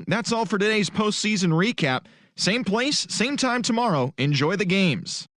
That's all for today's postseason recap. Same place, same time tomorrow. Enjoy the games.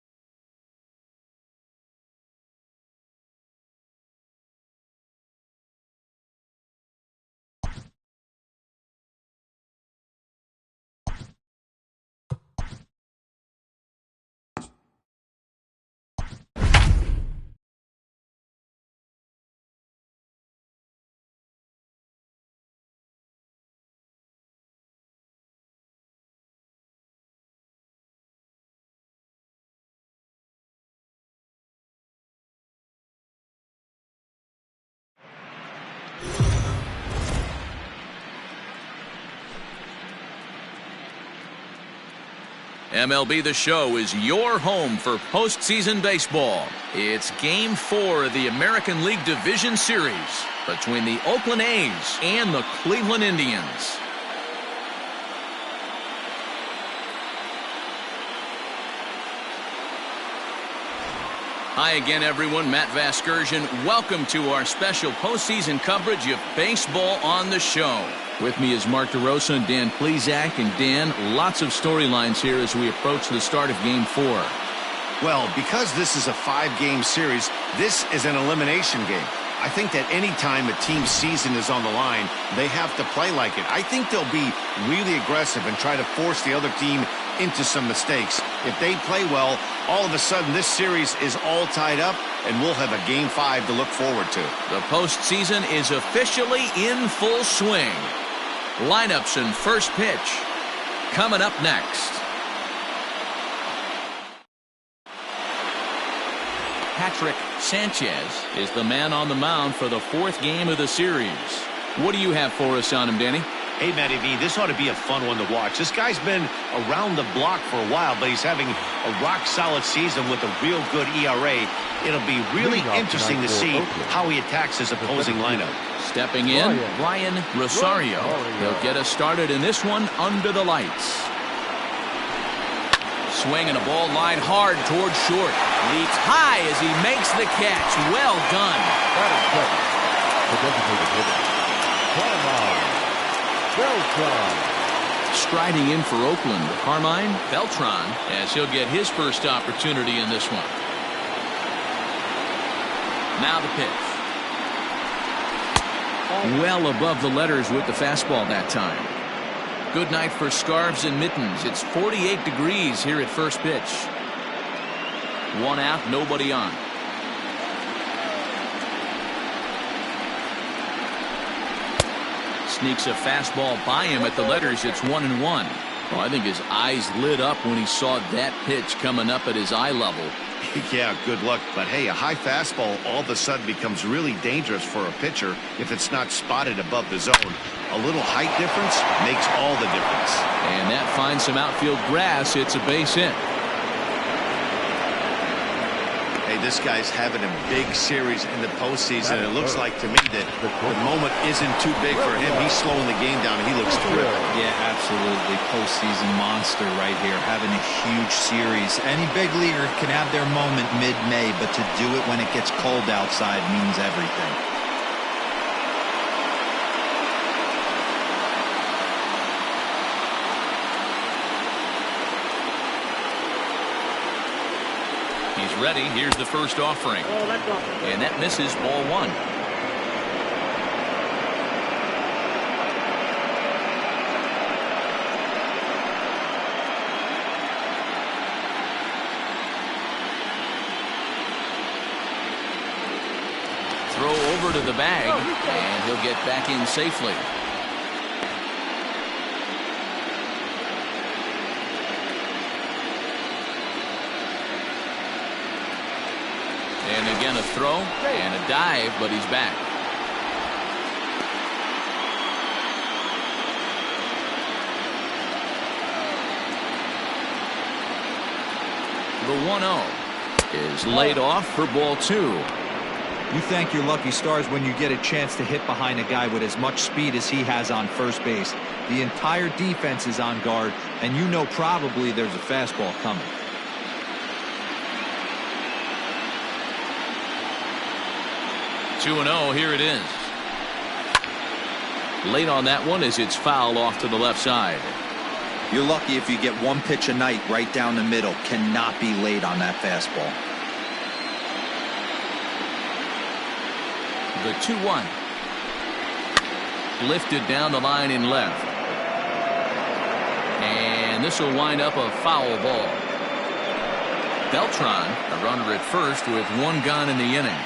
MLB The Show is your home for postseason baseball. It's Game 4 of the American League Division Series between the Oakland A's and the Cleveland Indians. Hi again, everyone. Matt Vasgersian. Welcome to our special postseason coverage of Baseball on the Show. With me is Mark DeRosa and Dan Plesac. And Dan, lots of storylines here as we approach the start of Game 4. Well, because this is a 5-game series, this is an elimination game. I think that any time a team's season is on the line, they have to play like it. I think they'll be really aggressive and try to force the other team into some mistakes. If they play well, all of a sudden this series is all tied up, and we'll have a Game 5 to look forward to. The postseason is officially in full swing. Lineups and first pitch coming up next. Patrick Sanchez is the man on the mound for the 4th game of the series. What do you have for us on him, Danny? Hey, Matty V, this ought to be a fun one to watch. This guy's been around the block for a while, but he's having a rock-solid season with a real good ERA. It'll be really interesting to see how he attacks his opposing lineup. Stepping in, Brian Rosario. He'll get us started in this one under the lights. Swing and a ball line hard towards short. Leaps high as he makes the catch. Well done. Striding in for Oakland, Carmine Beltran, as he'll get his first opportunity in this one. Now the pitch. Well above the letters with the fastball that time. Good night for scarves and mittens. It's 48 degrees here at first pitch. 1 out, nobody on. Sneaks a fastball by him at the letters. It's 1-1. Well, I think his eyes lit up when he saw that pitch coming up at his eye level. Yeah, good luck. But hey, a high fastball all of a sudden becomes really dangerous for a pitcher if it's not spotted above the zone. A little height difference makes all the difference. And that finds some outfield grass. It's a base hit. Hey, this guy's having a big series in the postseason. It looks like to me that the moment isn't too big for him. He's slowing the game down. He looks terrific. Yeah, absolutely. Postseason monster right here, having a huge series. Any big leaguer can have their moment mid-May, but to do it when it gets cold outside means everything. He's ready. Here's the first offering. And that misses, ball 1. Throw over to the bag, and he'll get back in safely. And again a throw and a dive, but he's back. The 1-0 is laid off for ball 2. You thank your lucky stars when you get a chance to hit behind a guy with as much speed as he has on first base. The entire defense is on guard, and you know probably there's a fastball coming. 2-0, here it is. Late on that one as it's fouled off to the left side. You're lucky if you get one pitch a night right down the middle. Cannot be late on that fastball. The 2-1. Lifted down the line in left. And this will wind up a foul ball. Beltran, a runner at first with one gone in the inning.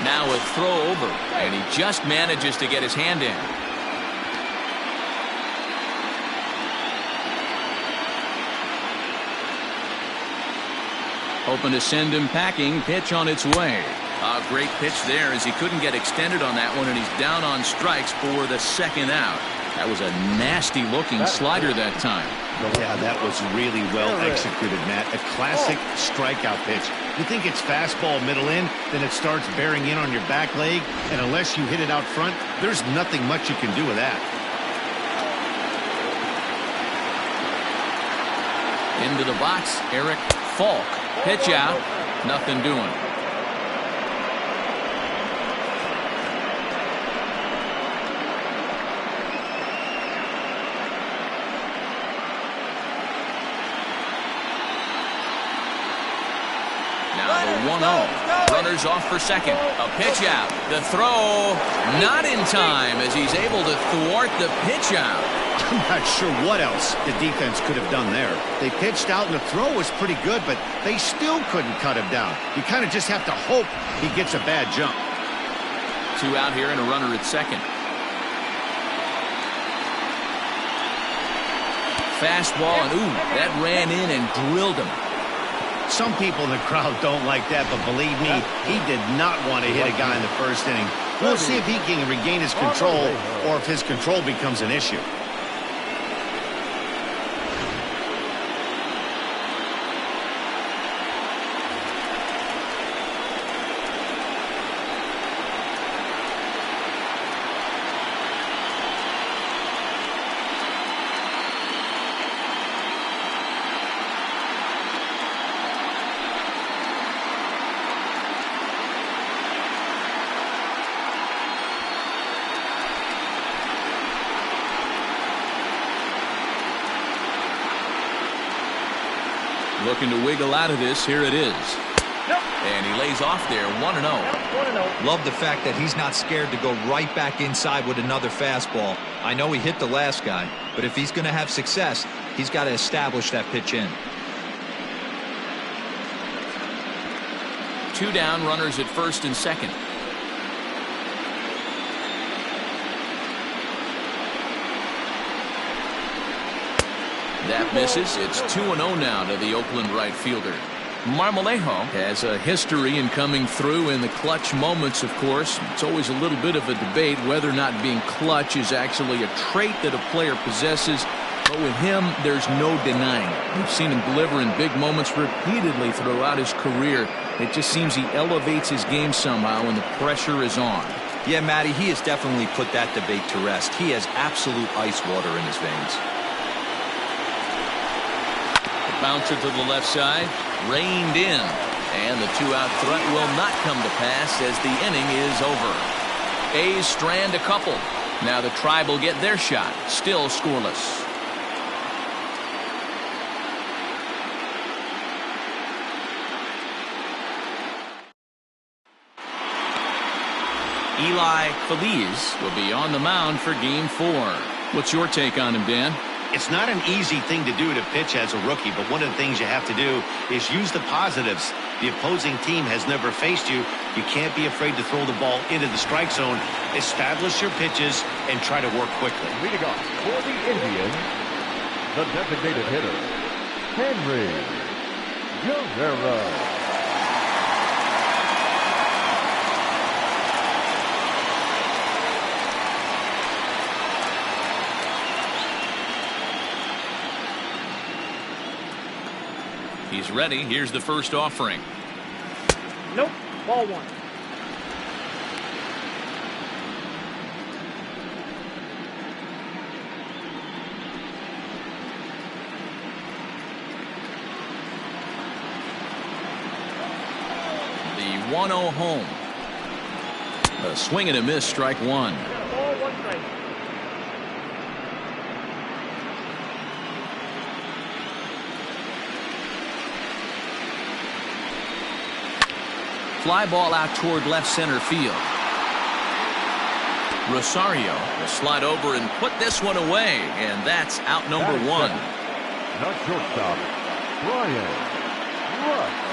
Now a throw over, and he just manages to get his hand in. Hoping to send him packing. Pitch on its way. A great pitch there as he couldn't get extended on that one, and he's down on strikes for the second out. That was a nasty looking slider that time. Yeah, that was really well executed, Matt. A classic strikeout pitch. You think it's fastball middle in, then it starts bearing in on your back leg, and unless you hit it out front, there's nothing much you can do with that. Into the box, Eric Falk. Pitch out, nothing doing. Now the 1-0. Runners off for second. A pitch out. The throw not in time as he's able to thwart the pitch out. I'm not sure what else the defense could have done there. They pitched out and the throw was pretty good, but they still couldn't cut him down. You kind of just have to hope he gets a bad jump. 2 out here and a runner at second. Fastball, and ooh, that ran in and drilled him. Some people in the crowd don't like that, but believe me, he did not want to hit a guy in the first inning. We'll see if he can regain his control or if his control becomes an issue. Looking to wiggle out of this. Here it is. And he lays off there. 1-0. Love the fact that he's not scared to go right back inside with another fastball. I know he hit the last guy, but if he's going to have success, he's got to establish that pitch in. 2 down, runners at first and second. That misses. It's 2-0 now to the Oakland right fielder. Marmolejo has a history in coming through in the clutch moments, of course. It's always a little bit of a debate whether or not being clutch is actually a trait that a player possesses. But with him, there's no denying it. We've seen him deliver in big moments repeatedly throughout his career. It just seems he elevates his game somehow when the pressure is on. Yeah, Matty, he has definitely put that debate to rest. He has absolute ice water in his veins. Bouncer to the left side, reined in, and the 2-out threat will not come to pass as the inning is over. A's strand a couple. Now the Tribe will get their shot, still scoreless. Eli Feliz will be on the mound for Game 4. What's your take on him, Dan? It's not an easy thing to do to pitch as a rookie, but one of the things you have to do is use the positives. The opposing team has never faced you. You can't be afraid to throw the ball into the strike zone. Establish your pitches and try to work quickly. Leading off for the Indians, the designated hitter, Henry Guerrero. He's ready. Here's the first offering. Nope. Ball 1. The 1-0 home. A swing and a miss, strike 1. Ball 1 strike. Fly ball out toward left center field. Rosario will slide over and put this one away, and that's out number one. Not shortstop, Brian Rush.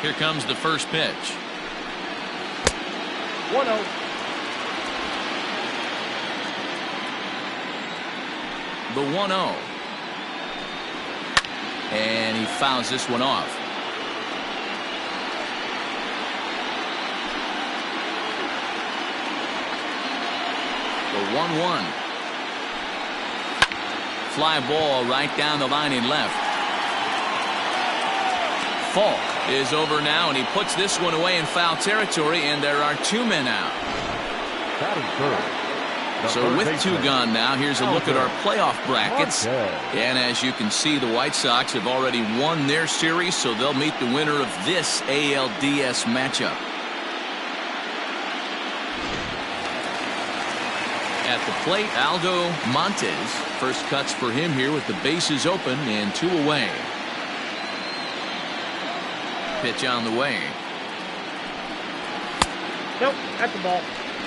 Here comes the first pitch. 1-0. The 1-0. And he fouls this one off. The 1-1. Fly ball right down the line in left. Falk is over now, and he puts this one away in foul territory, and there are 2 men out. So with 2 gone now, here's a look at our playoff brackets. And as you can see, the White Sox have already won their series, so they'll meet the winner of this ALDS matchup. At the plate, Aldo Montes. First cuts for him here with the bases open and 2 away. Pitch on the way. Nope, that's the ball.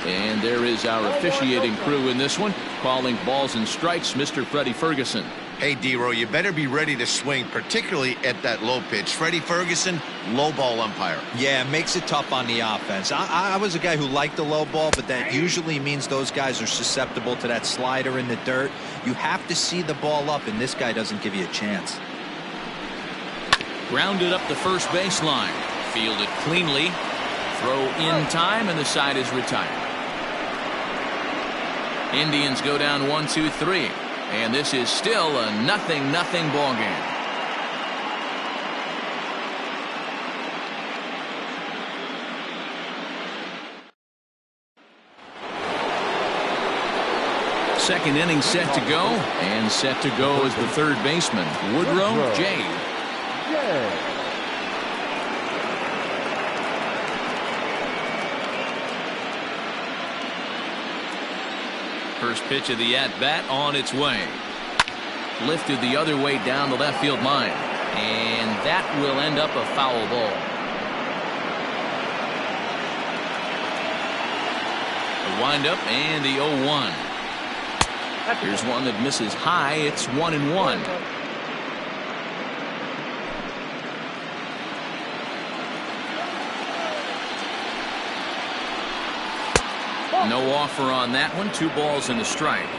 And there is our officiating crew in this one, calling balls and strikes, Mr. Freddie Ferguson. Hey, D-Row, you better be ready to swing, particularly at that low pitch. Freddie Ferguson, low ball umpire. Yeah, it makes it tough on the offense. I was a guy who liked the low ball, but that usually means those guys are susceptible to that slider in the dirt. You have to see the ball up, and this guy doesn't give you a chance. Grounded up the first baseline. Fielded cleanly. Throw in time, and the side is retired. Indians go down 1-2-3. And this is still a 0-0 ball game. Second inning set to go, and set to go is the third baseman, Woodrow J. First pitch of the at-bat on its way. Lifted the other way down the left field line. And that will end up a foul ball. The windup and the 0-1. Here's one that misses high. It's 1-1. No offer on that one. 2 balls and a strike.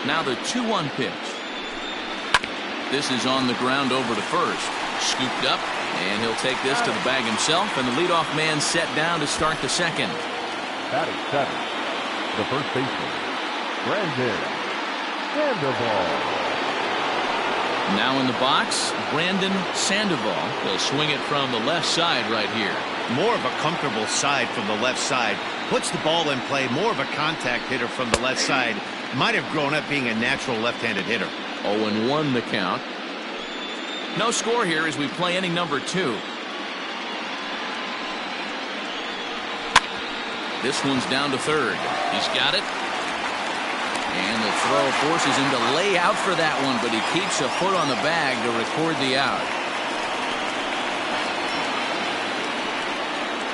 Now the 2-1 pitch. This is on the ground over to first. Scooped up, and he'll take this to the bag himself, and the leadoff man set down to start the second. Batting 7, the first baseman, Brandon Sandoval. Now in the box, Brandon Sandoval will swing it from the left side right here. More of a comfortable side from the left side. Puts the ball in play. More of a contact hitter from the left side. Might have grown up being a natural left-handed hitter. 0-1 the count. No score here as we play inning number 2. This one's down to third. He's got it. And the throw forces him to lay out for that one, but he keeps a foot on the bag to record the out.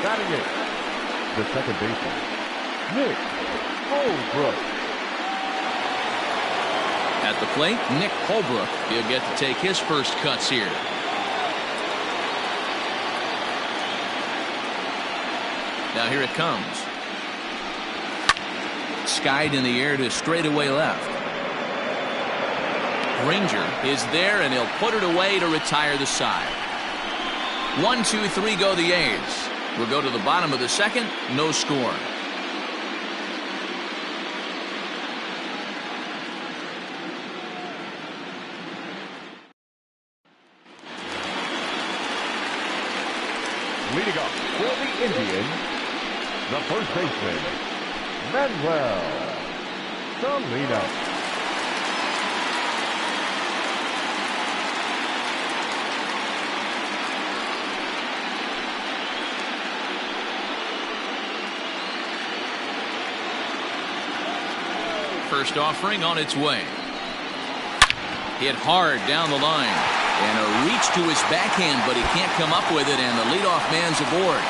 Batting 8, the second baseman, Nick Holbrook. At the plate, Nick Holbrook. He'll get to take his first cuts here. Now here it comes. Skied in the air to straightaway left. Granger is there, and he'll put it away to retire the side. 1-2-3 go the A's. We'll go to the bottom of the second. No score. Leading up for the Indians, the first baseman, Manuel Salinas. First offering on its way. Hit hard down the line. And a reach to his backhand, but he can't come up with it, and the leadoff man's aboard.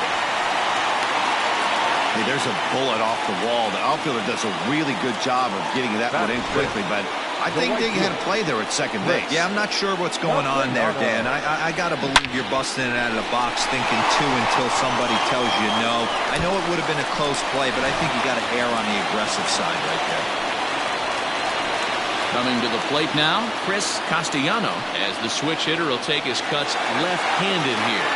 Hey, there's a bullet off the wall. The outfielder does a really good job of getting that one in quickly, but I think they had a play there at second base. Yeah, I'm not sure what's going on there, Dan. I got to believe you're busting it out of the box thinking two until somebody tells you no. I know it would have been a close play, but I think you got to err on the aggressive side right there. Coming to the plate now, Chris Castellano, as the switch hitter will take his cuts left-handed here.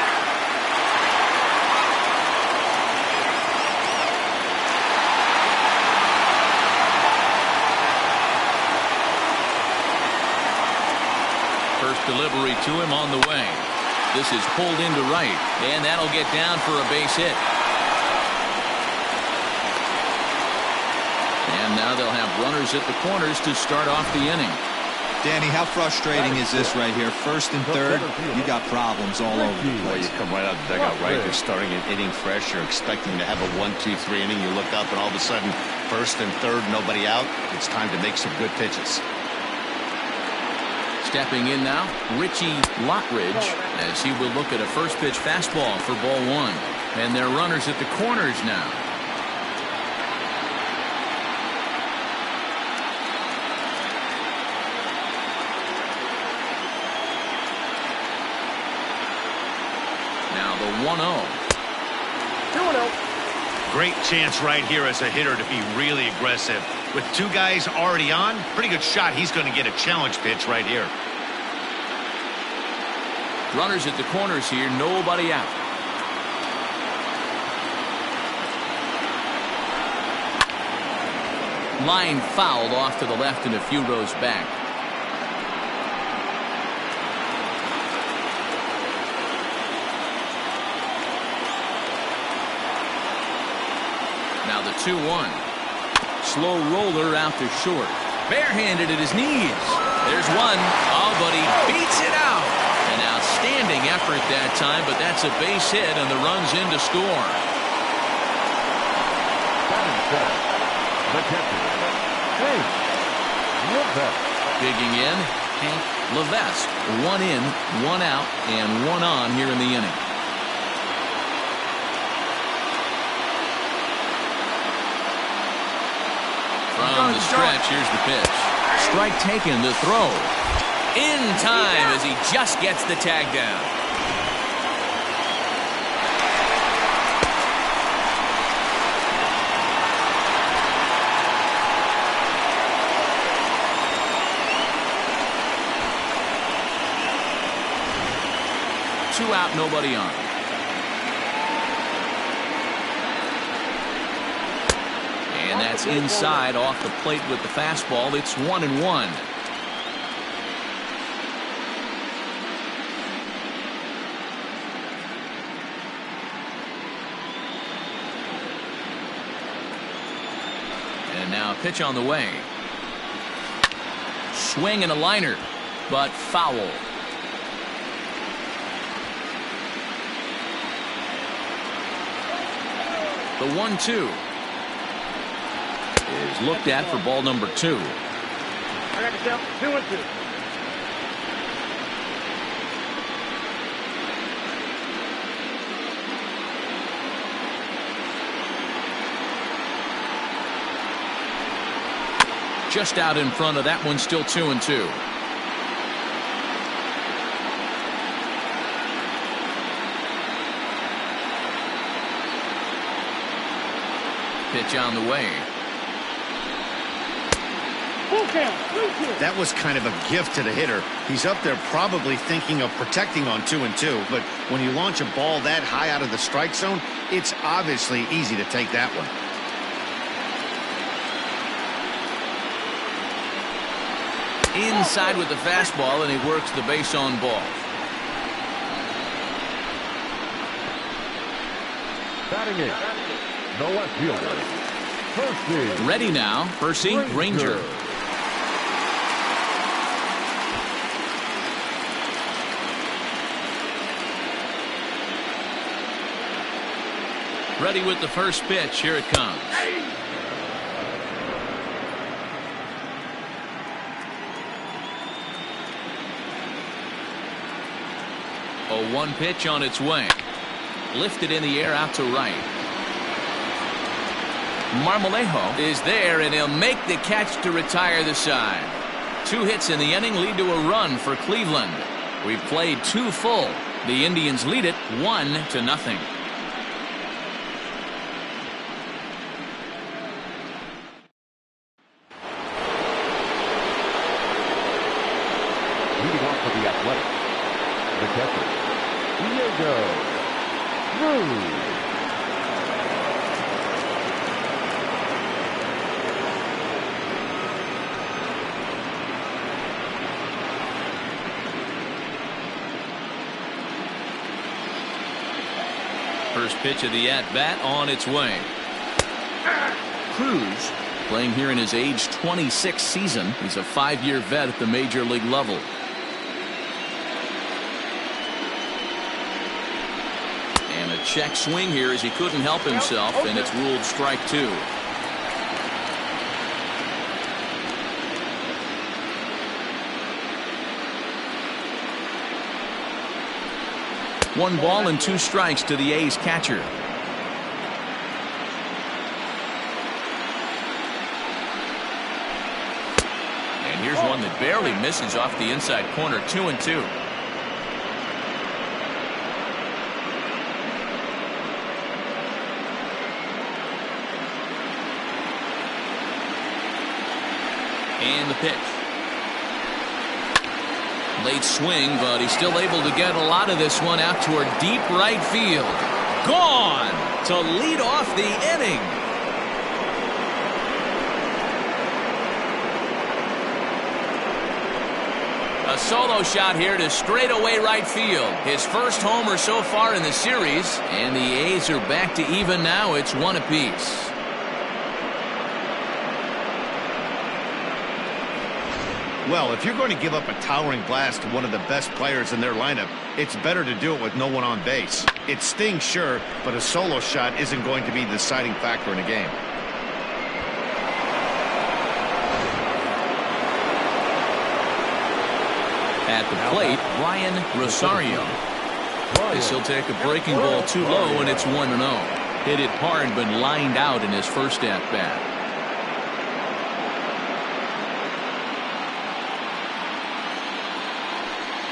First delivery to him on the way. This is pulled into right, and that'll get down for a base hit. And now they'll have runners at the corners to start off the inning. Danny, how frustrating is this right here? First and third, you got problems all over the Well, place. you come right out the dugout, right? You're starting an inning fresh. You're expecting to have a 1-2-3 inning. You look up, and all of a sudden, first and third, nobody out. It's time to make some good pitches. Stepping in now, Richie Lockridge, as he will look at a first pitch fastball for ball one. And they're runners at the corners now. Now the 1-0. 2-0. Great chance right here as a hitter to be really aggressive. With two guys already on, pretty good shot. He's going to get a challenge pitch right here. Runners at the corners here, nobody out. Line fouled off to the left and a few rows back. Now the 2-1. Slow roller out to short. Barehanded at his knees. There's one. Oh, but he beats it out. An outstanding effort that time, but that's a base hit, and the run's in to score. The captain, Hank Levesque. Digging in, Hank Levesque. One in, one out, and one on here in the inning. From the stretch, here's the pitch. Strike taken, the throw. In time as he just gets the tag down. Two out, nobody on. And that's inside off the plate with the fastball. It's 1-1. And now a pitch on the way. Swing and a liner, but foul. The 1-2 is looked at for ball number 2. I got the count. 2-2. Just out in front of that one, still 2-2. Pitch on the way. That was kind of a gift to the hitter. He's up there probably thinking of protecting on 2-2, but when you launch a ball that high out of the strike zone, it's obviously easy to take that one. Inside with the fastball, and he works the base on ball. Batting it, the left fielder, Percy. Ready now, Percy Granger. Ready with the first pitch. Here it comes. A 1 pitch on its way. Lifted in the air out to right. Marmolejo is there, and he'll make the catch to retire the side. 2 hits in the inning lead to a run for Cleveland. We've played 2 full. The Indians lead it 1-0. Leading off for the Athletics, the catcher, Diego Cruz. First pitch of the at-bat on its way. Cruz playing here in his age 26 season. He's a 5-year vet at the major league level. And a check swing here as he couldn't help himself, and it's ruled strike 2. One ball and 2 strikes to the A's catcher. And here's one that barely misses off the inside corner. 2-2. And the pitch. Late swing, but he's still able to get a lot of this one out toward deep right field. Gone to lead off the inning. A solo shot here to straightaway right field. His first homer so far in the series, and the A's are back to even now. It's 1 apiece. Well, if you're going to give up a towering blast to one of the best players in their lineup, it's better to do it with no one on base. It stings, sure, but a solo shot isn't going to be the deciding factor in a game. At the plate, Ryan Rosario. This will take a breaking ball too low, and it's 1-0. Hit it hard, but lined out in his first at-bat.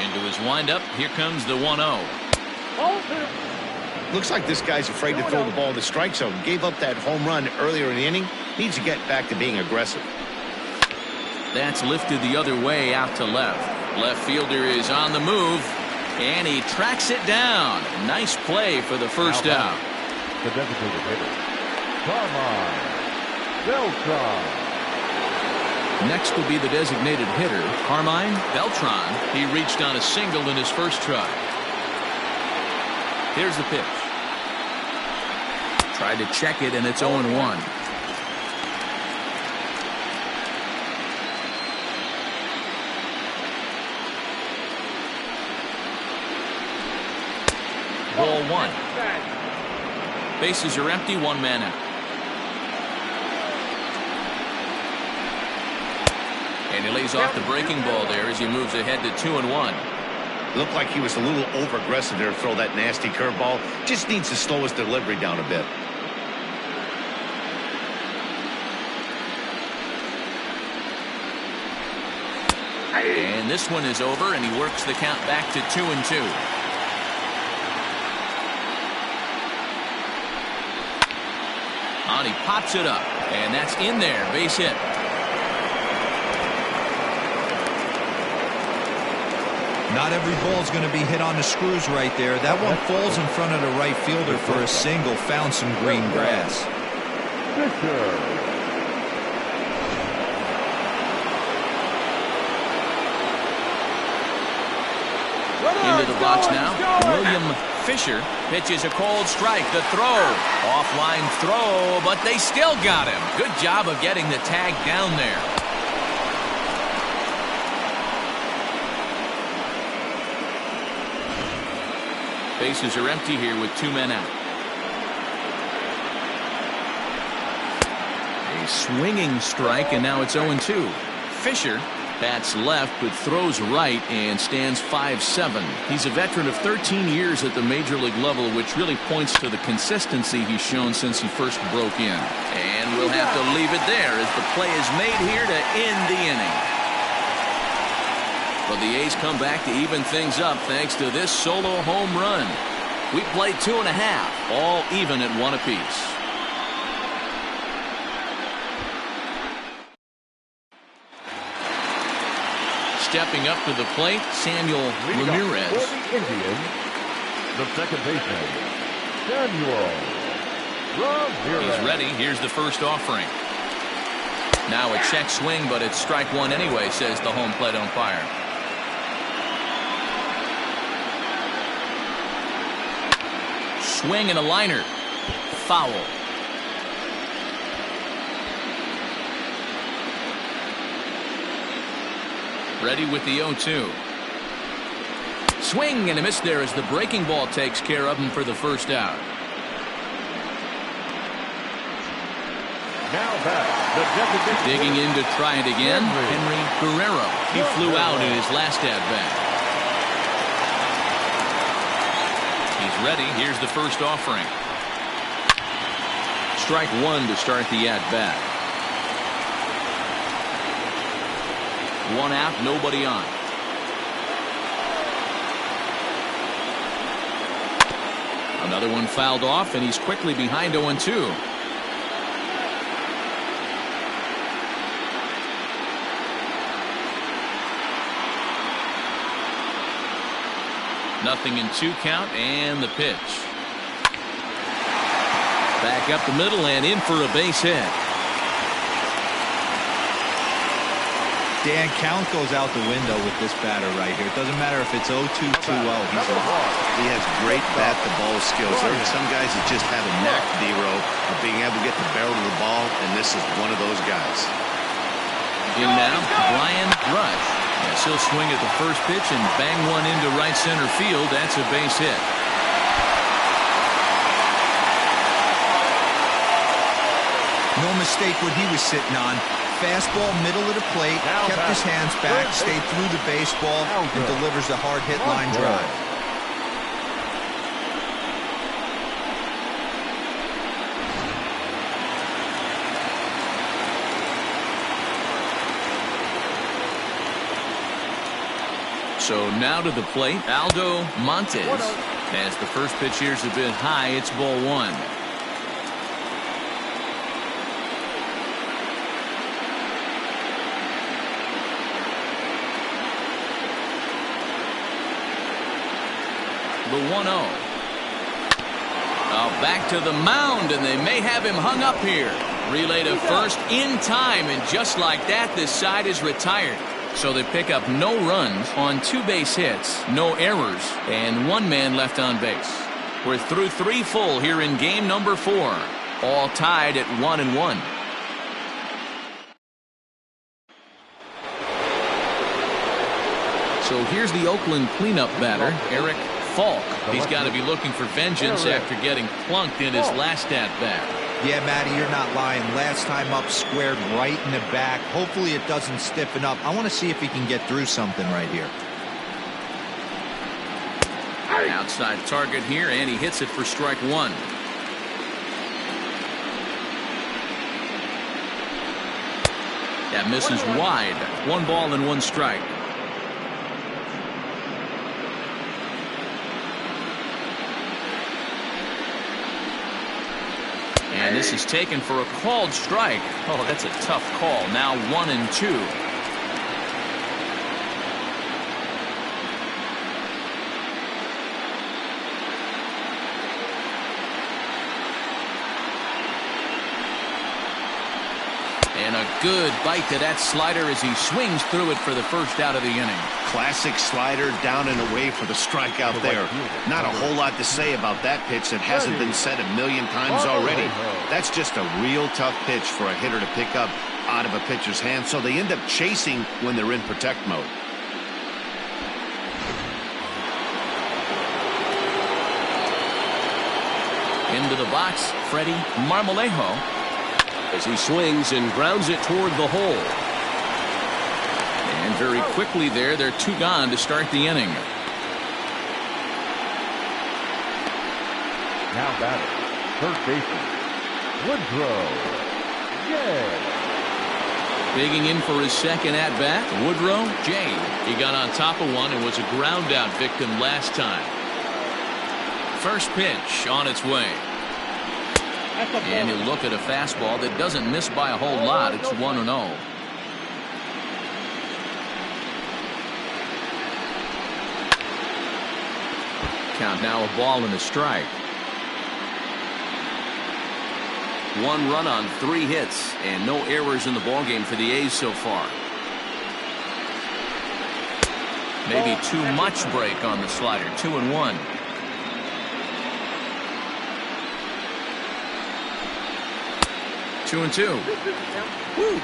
Into his windup, here comes the 1-0. Looks like this guy's afraid to throw the ball in the strike zone. Gave up that home run earlier in the inning. Needs to get back to being aggressive. That's lifted the other way out to left. Left fielder is on the move, and he tracks it down. Nice play for the first out. The designated hitter, Carmine Beltran. Next will be the designated hitter, Carmine Beltran. He reached on a single in his first try. Here's the pitch. Tried to check it, and it's 0-1. Ball 1. Bases are empty, 1 man out. And he lays off the breaking ball there as he moves ahead to 2-1. Looked like he was a little over-aggressive there to throw that nasty curveball. Just needs to slow his delivery down a bit. And this one is over, and he works the count back to 2-2. And he pops it up, and that's in there. Base hit. Not every ball is going to be hit on the screws right there. That one falls in front of the right fielder for a single. Found some green grass. Into the box now, William Fisher pitches a cold strike. The throw. Offline throw, but they still got him. Good job of getting the tag down there. Bases are empty here with 2 men out. A swinging strike, and now it's 0-2. Fisher bats left but throws right and stands 5-7. He's a veteran of 13 years at the major league level, which really points to the consistency he's shown since he first broke in. And we'll have to leave it there as the play is made here to end the inning. But the A's come back to even things up thanks to this solo home run. We played 2.5, all even at 1 apiece. Stepping up to the plate, Samuel Ramirez. For the Indians, the second baseman, Samuel Ramirez. He's ready. Here's the first offering. Now a check swing, but it's strike 1 anyway, says the home plate umpire. Swing and a liner. Foul. Ready with the 0-2. Swing and a miss there as the breaking ball takes care of him for the first out. Now back, the designated Digging in to try it again, Henry Guerrero. He flew out in his last at-bat. He's ready. Here's the first offering. Strike 1 to start the at-bat. 1 out, nobody on. Another one fouled off, and he's quickly behind 0-2. Nothing in 2 count, and the pitch. Back up the middle and in for a base hit. Dan, count goes out the window with this batter right here. It doesn't matter if it's 0-2, 2-0. He has great bat-to-ball skills. There are some guys that just have a knack, D-Row, of being able to get the barrel of the ball, and this is one of those guys. In now, Brian Rush. Yes, he'll swing at the first pitch and bang one into right center field. That's a base hit. No mistake what he was sitting on. Fastball, middle of the plate, kept his hands back, stayed through the baseball, and delivers a hard hit line drive. So now to the plate, Aldo Montes. As the first pitch here's a bit high, it's ball 1. The 1-0. Back to the mound, and they may have him hung up here. Relay to first in time, and just like that, this side is retired. So they pick up no runs on 2 base hits, no errors, and 1 man left on base. We're through 3 full here in game number 4. All tied at 1-1. So here's the Oakland cleanup batter, Eric Falk. He's got to be looking for vengeance after getting plunked in his last at-bat. Yeah, Matty, you're not lying. Last time up, squared right in the back. Hopefully it doesn't stiffen up. I want to see if he can get through something right here. Outside target here, and he hits it for strike 1. That misses wide. 1 ball and 1 strike. And this is taken for a called strike. Oh, that's a tough call. Now 1-2. And a Good bite to that slider as he swings through it for the first out of the inning. Classic slider, down and away for the strikeout there. Not a whole lot to say about that pitch that hasn't been said a million times already. That's just a real tough pitch for a hitter to pick up out of a pitcher's hand, so they end up chasing when they're in protect mode. Into the box, Freddie Marmolejo, as he swings and grounds it toward the hole. And very quickly there, they're 2 gone to start the inning. Now batting, third baseman, Woodrow. Digging in for his second at-bat, Woodrow J. He got on top of one and was a ground-out victim last time. First pitch on its way. And he'll look at a fastball that doesn't miss by a whole lot. It's 1-0. Count now, a ball and a strike. 1 run on 3 hits and no errors in the ballgame for the A's so far. Maybe too much break on the slider. 2-1. Two and two.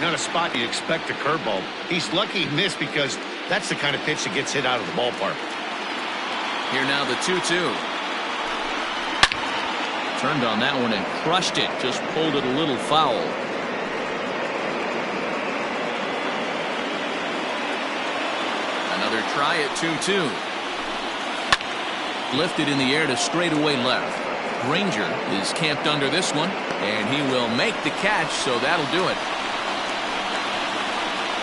Not a spot you'd expect a curveball. He's lucky he missed because that's the kind of pitch that gets hit out of the ballpark. Here now the 2-2. Turned on that one and crushed it. Just pulled it a little foul. Another try at 2-2. Lifted in the air to straightaway left. Granger is camped under this one, and he will make the catch, so that'll do it.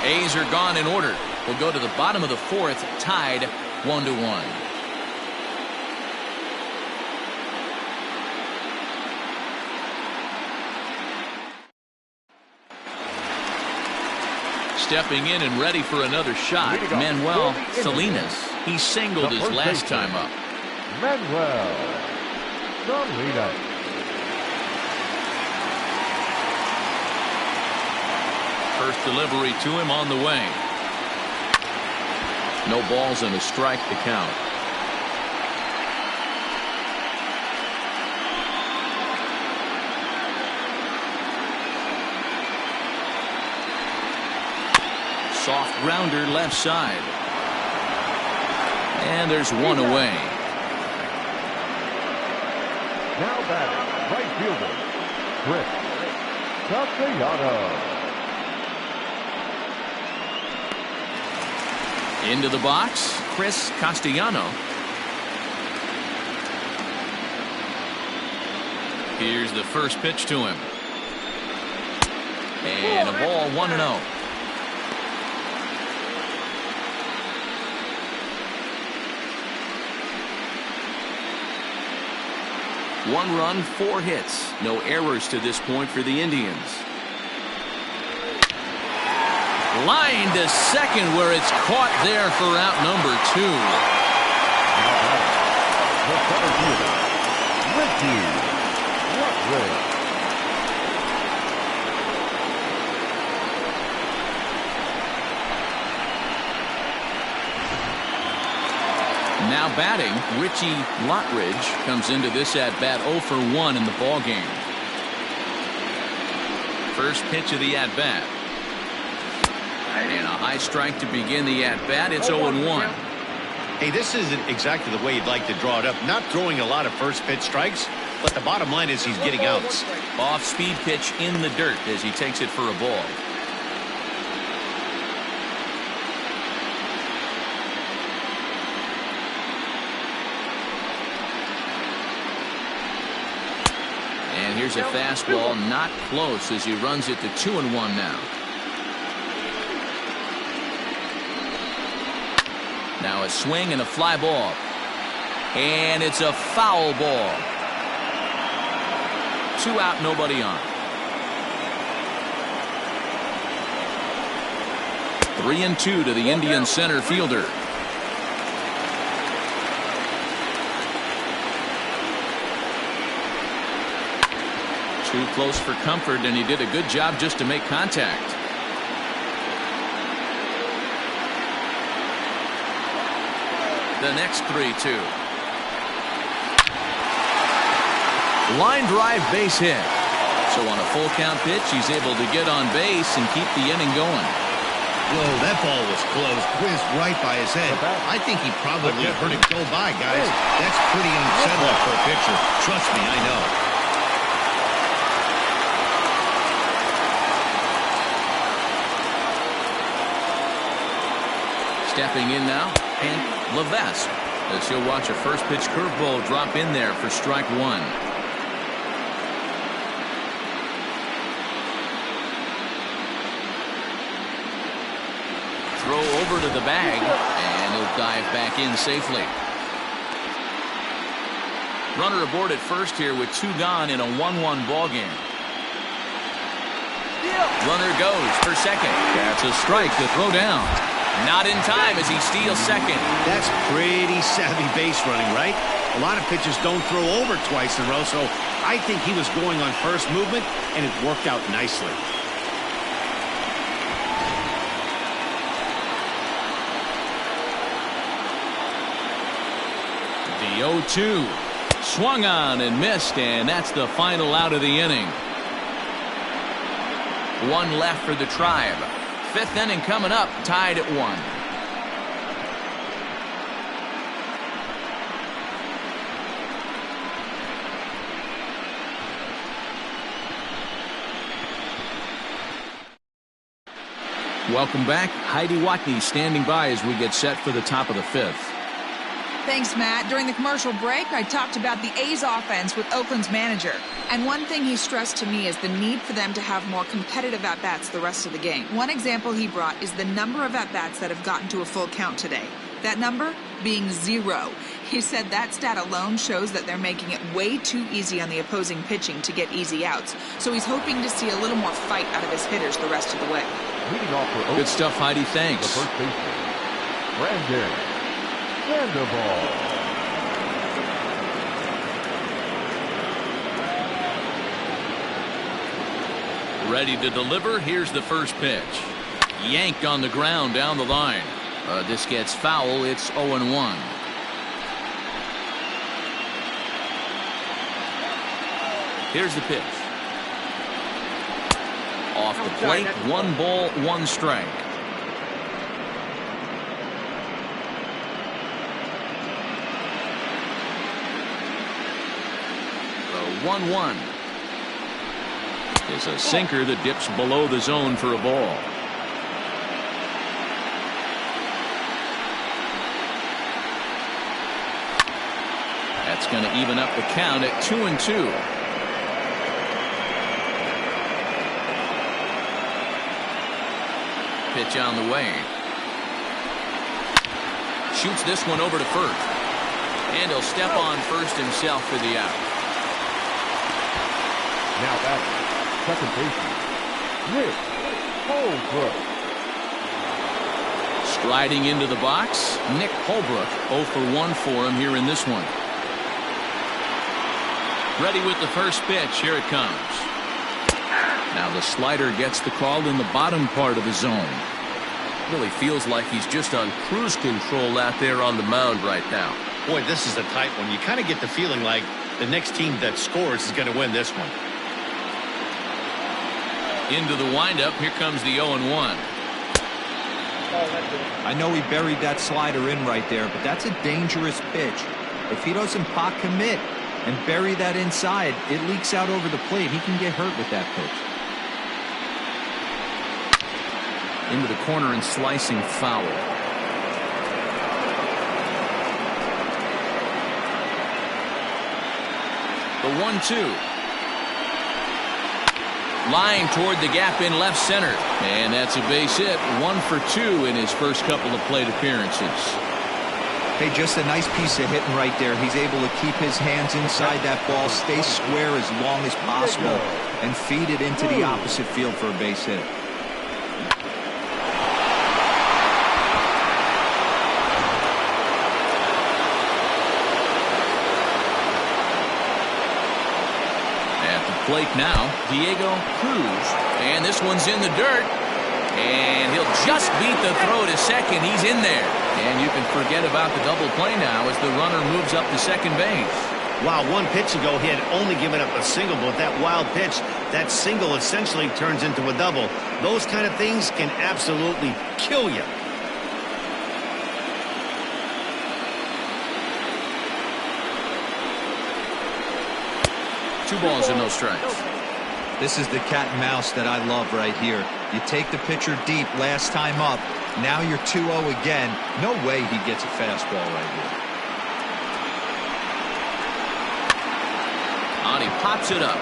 A's are gone in order. We'll go to the bottom of the 4th, tied 1-1. Stepping in and ready for another shot, Manuel Salinas. He singled his last time up. Manuel Salinas. First delivery to him on the way. No balls and a strike to count. Soft grounder left side. And there's one away. Now batting, right fielder, Chris Castellanos. Into the box, Chris Castellano. Here's the first pitch to him. And a ball, 1-0. One run, 4 hits. No errors to this point for the Indians. Line to second where it's caught there for out number 2. The center fielder, Ricky Watley. Now batting, Richie Lottridge comes into this at-bat 0 for 1 in the ballgame. First pitch of the at-bat. And a high strike to begin the at-bat. It's 0-1. Hey, this isn't exactly the way you'd like to draw it up. Not throwing a lot of first pitch strikes, but the bottom line is he's getting outs. Off-speed pitch in the dirt as he takes it for a ball. And here's a fastball, not close as he runs it to 2-1 now. Now a swing and a fly ball. And it's a foul ball. 2 out, nobody on. 3-2 to the Indian center fielder. Too close for comfort, and he did a good job just to make contact. the next 3-2. Line drive base hit. So on a full count pitch, he's able to get on base and keep the inning going. Whoa, that ball was close. Whizzed right by his head. I think he probably heard it go by, guys. That's pretty unsettling for a pitcher. Trust me, I know. Stepping in now, and Levesque, as he'll watch a first pitch curveball drop in there for strike one. Throw over to the bag, and he'll dive back in safely. Runner aboard at first here with 2 gone in a 1-1 ball game. Runner goes for second. That's a strike to throw down. Not in time as he steals second. That's pretty savvy base running, right? A lot of pitchers don't throw over twice in a row, so I think he was going on first movement, and it worked out nicely. The 0-2. Swung on and missed, and that's the final out of the inning. 1 left for the Tribe. 5th inning coming up, tied at 1. Welcome back. Heidi Watney standing by as we get set for the top of the 5th. Thanks, Matt. During the commercial break, I talked about the A's offense with Oakland's manager. And one thing he stressed to me is the need for them to have more competitive at-bats the rest of the game. One example he brought is the number of at-bats that have gotten to a full count today. That number being 0. He said that stat alone shows that they're making it way too easy on the opposing pitching to get easy outs. So he's hoping to see a little more fight out of his hitters the rest of the way. Good stuff, Heidi. Thanks. The first baseman, Brandon Sandoval. Ready to deliver. Here's the first pitch. Yanked on the ground down the line. This gets foul. It's 0-1. Here's the pitch. Off the plate. 1 ball, 1 strike. The 1-1 is a sinker that dips below the zone for a ball. That's going to even up the count at 2-2. Pitch on the way. Shoots this one over to first. And he'll step on first himself for the out. Now batting, second baseman, Nick Holbrook. Striding into the box, Nick Holbrook. 0 for 1 for him here in this one. Ready with the first pitch. Here it comes. Now the slider gets the call in the bottom part of the zone. Really feels like he's just on cruise control out there on the mound right now. Boy, this is a tight one. You kind of get the feeling like the next team that scores is going to win this one. Into the windup. Here comes the 0-1. I know he buried that slider in right there, but that's a dangerous pitch. If he doesn't pot commit and bury that inside, it leaks out over the plate. He can get hurt with that pitch. Into the corner and slicing foul. The 1-2. Line toward the gap in left center. And that's a base hit. 1 for 2 in his first couple of plate appearances. Hey, just a nice piece of hitting right there. He's able to keep his hands inside that ball, stay square as long as possible, and feed it into the opposite field for a base hit. Plate now, Diego Cruz, and this one's in the dirt, and he'll just beat the throw to second. He's in there. And you can forget about the double play now as the runner moves up to second base. Wow, one pitch ago he had only given up a single, but that wild pitch, that single essentially turns into a double. Those kind of things can absolutely kill you. Two balls and no strikes. This is the cat and mouse that I love right here. You take the pitcher deep last time up. Now you're 2-0 again. No way he gets a fastball right here. He pops it up.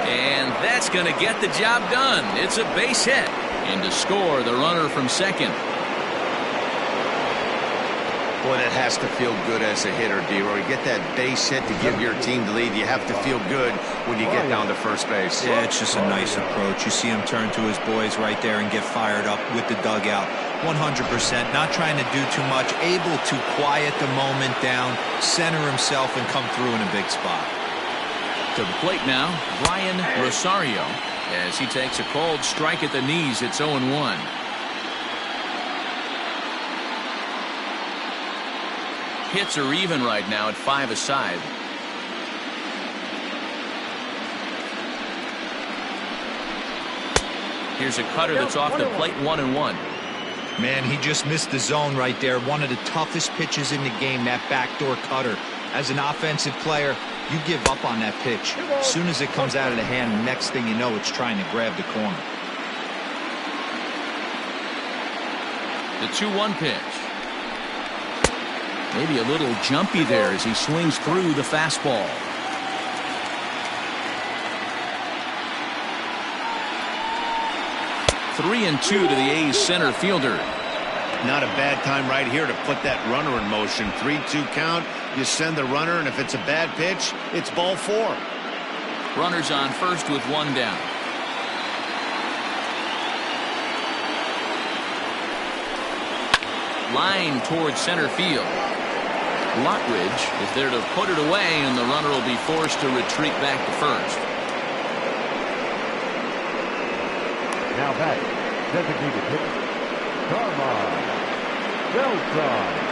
And that's going to get the job done. It's a base hit. And to score, the runner from second. Boy, that has to feel good as a hitter, D-Roy. You get that base hit to give your team the lead. You have to feel good when you get down to first base. Yeah, it's just a nice approach. You see him turn to his boys right there and get fired up with the dugout. 100%, not trying to do too much, able to quiet the moment down, center himself, and come through in a big spot. To the plate now, Brian Rosario, as he takes a cold strike at the knees. It's 0-1. Hits are even right now at 5 aside. Here's a cutter that's off the plate, 1-1. Man, he just missed the zone right there. One of the toughest pitches in the game, that backdoor cutter. As an offensive player, you give up on that pitch. As soon as it comes out of the hand, next thing you know, it's trying to grab the corner. The 2-1 pitch. Maybe a little jumpy there as he swings through the fastball. Three and 2 to the A's center fielder. Not a bad time right here to put that runner in motion. 3-2 count. You send the runner, and if it's a bad pitch, it's ball 4. Runners on first with one down. Line towards center field. Lockridge is there to put it away, and the runner will be forced to retreat back to first. Now back, designated hitter, Carmine Beltran.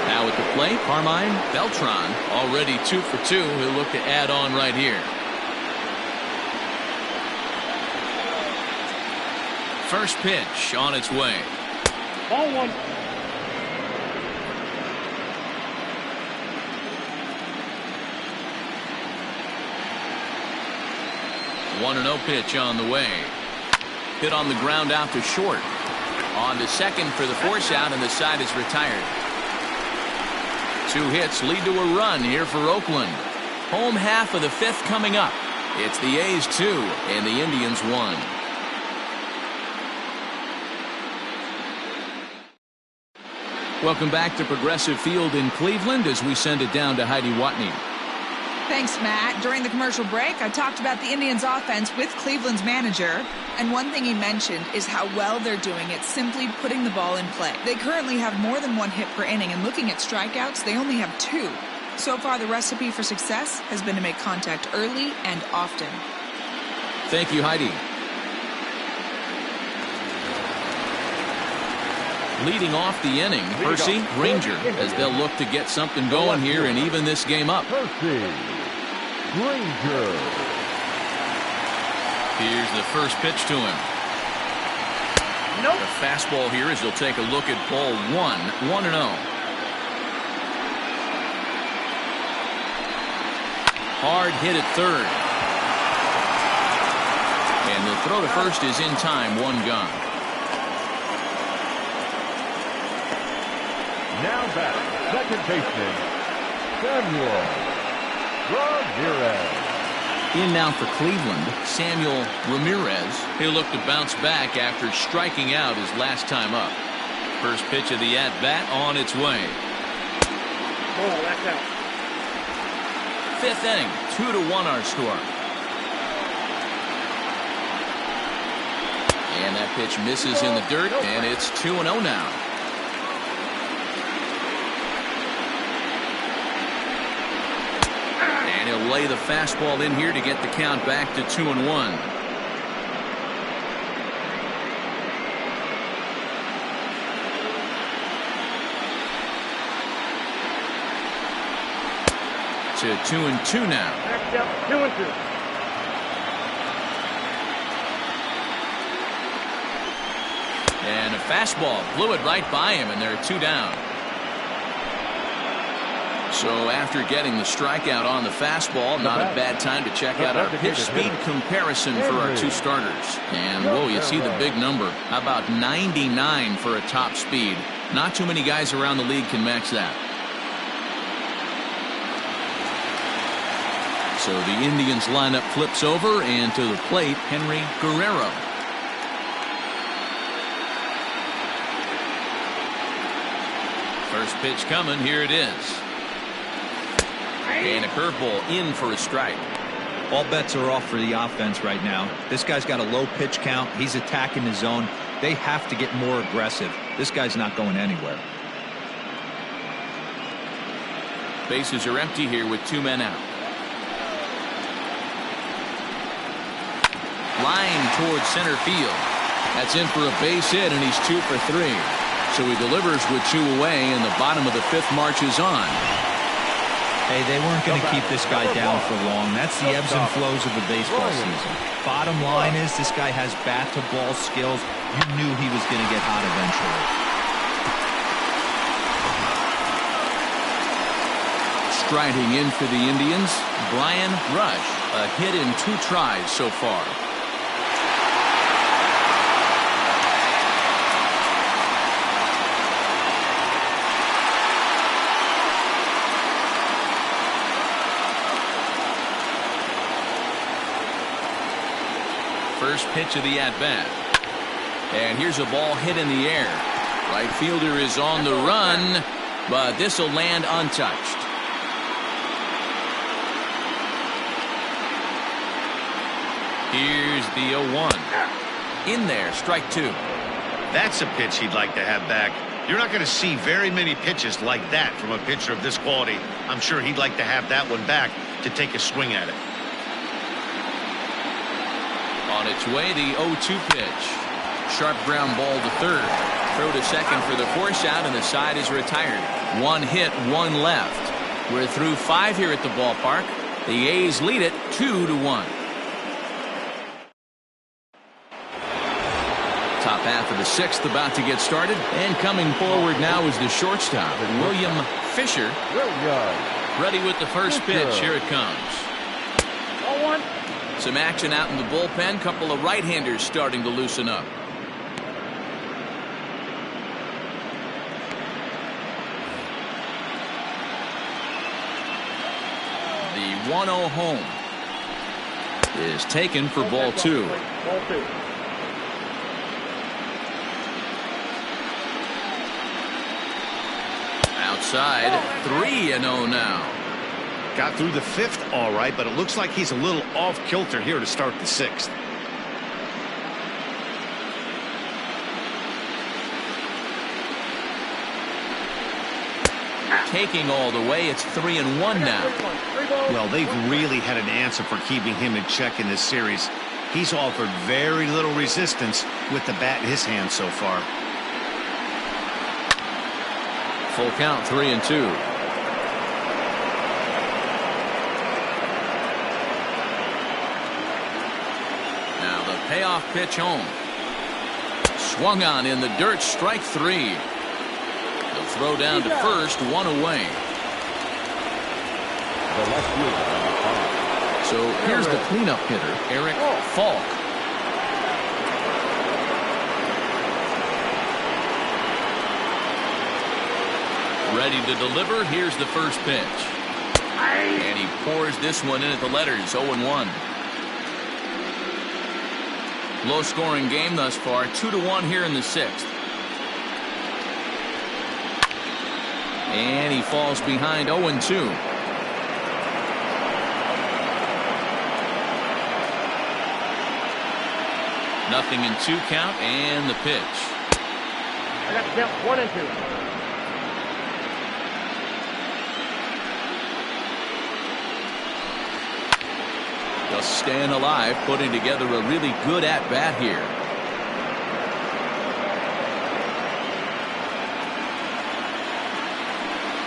Now at the plate, Carmine Beltran, already 2 for 2. He'll look to add on right here. First pitch on its way. Ball 1. 1-0 pitch on the way. Hit on the ground out to short. On to second for the force out, and the side is retired. 2 hits lead to a run here for Oakland. Home half of the 5th coming up. It's the A's 2 and the Indians 1. Welcome back to Progressive Field in Cleveland as we send it down to Heidi Watney. Thanks, Matt. During the commercial break, I talked about the Indians' offense with Cleveland's manager. And one thing he mentioned is how well they're doing at simply putting the ball in play. They currently have more than 1 hit per inning, and looking at strikeouts, they only have 2. So far, the recipe for success has been to make contact early and often. Thank you, Heidi. Leading off the inning, Percy Granger, as they'll look to get something going here and even this game up. Percy Granger. Here's the first pitch to him. Nope. The fastball here as he'll take a look at ball 1, 1-0. Hard hit at third. And the throw to first is in time, 1 gone. Now back, second baseman, Samuel Ramirez. In now for Cleveland, Samuel Ramirez. He'll look to bounce back after striking out his last time up. First pitch of the at-bat on its way. Oh, that's out. 5th inning, 2-1 our score. And that pitch misses in the dirt, and it's 2-0 now. And he'll lay the fastball in here to get the count back to 2-1. to 2-2 now. Next up, 2-2. And a fastball blew it right by him, and they're 2 down. So after getting the strikeout on the fastball, not a bad time to check out our pitch speed comparison for our 2 starters. And whoa, you see the big number. How about 99 for a top speed? Not too many guys around the league can match that. So the Indians lineup flips over, and to the plate, Henry Guerrero. First pitch coming, here it is. And a curveball in for a strike. All bets are off for the offense right now. This guy's got a low pitch count. He's attacking the zone. They have to get more aggressive. This guy's not going anywhere. Bases are empty here with 2 men out. Line towards center field. That's in for a base hit, and he's 2 for 3. So he delivers with 2 away, and the bottom of the 5th marches on. Hey, they weren't going to keep this guy down for long. That's the ebbs and flows of the baseball season. Bottom line is this guy has bat-to-ball skills. You knew he was going to get hot eventually. Striding in for the Indians, Brian Rush. A hit in 2 tries so far. First pitch of the at-bat. And here's a ball hit in the air. Right fielder is on the run, but this will land untouched. Here's the 0-1. In there, strike 2. That's a pitch he'd like to have back. You're not going to see very many pitches like that from a pitcher of this quality. I'm sure he'd like to have that one back to take a swing at it. On its way, the 0-2 pitch. Sharp ground ball to third. Throw to second for the force out, and the side is retired. 1 hit, 1 left. We're through 5 here at the ballpark. The A's lead it 2-1. Top half of the 6th about to get started, and coming forward now is the shortstop, William Fisher. Ready with the first pitch. Here it comes. 0-1. Some action out in the bullpen. Couple of right-handers starting to loosen up. The 1-0 home is taken for ball 2. Ball 2. Outside, 3-0 now. Got through the 5th all right, but it looks like he's a little off kilter here to start the 6th. Taking all the way, it's 3-1 now. Well, they've really had an answer for keeping him in check in this series. He's offered very little resistance with the bat in his hand so far. Full count, 3-2. Payoff pitch home. Swung on in the dirt, strike 3. The throw down to first, 1 away. So here's the cleanup hitter, Eric Falk. Ready to deliver. Here's the first pitch. And he pours this one in at the letters, 0-1. Low scoring game thus far, 2-1 here in the 6th. And he falls behind, 0-2. Nothing in 2 count, and the pitch. I got to count 1-2. Just staying alive, putting together a really good at-bat here.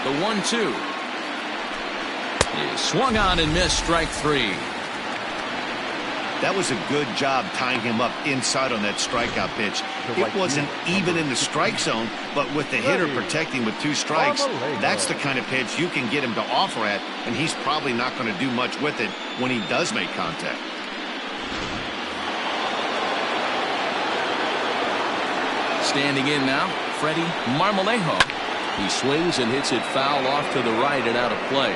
The 1-2. He swung on and missed, strike 3. That was a good job tying him up inside on that strikeout pitch. It wasn't even in the strike zone, but with the hitter protecting with 2 strikes, that's the kind of pitch you can get him to offer at, and he's probably not going to do much with it when he does make contact. Standing in now, Freddie Marmolejo. He swings and hits it foul off to the right and out of play.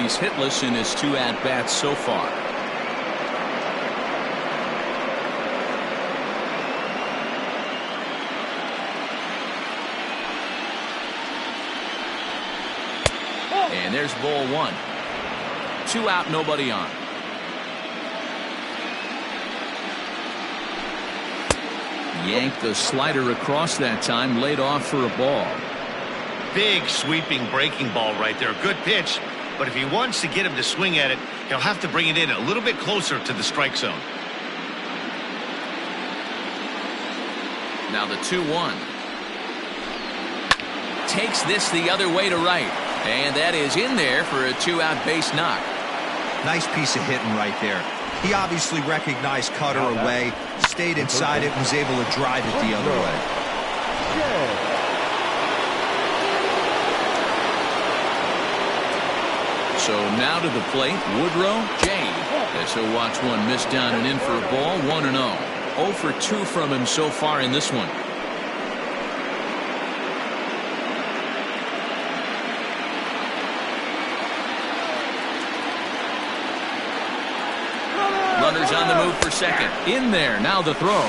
He's hitless in his 2 at-bats so far. And there's ball 1. 2 out, nobody on. Yanked the slider across that time, laid off for a ball. Big sweeping breaking ball right there. Good pitch, but if he wants to get him to swing at it, he'll have to bring it in a little bit closer to the strike zone. Now the 2-1. Takes this the other way to right. And that is in there for a 2-out base knock. Nice piece of hitting right there. He obviously recognized cutter away, stayed inside it, and was able to drive it the other way. So now to the plate, Woodrow Jay. As he'll watch one miss down and in for a ball, 1-0. 0 for 2 from him so far in this one. Runners on the move for second. In there, now the throw.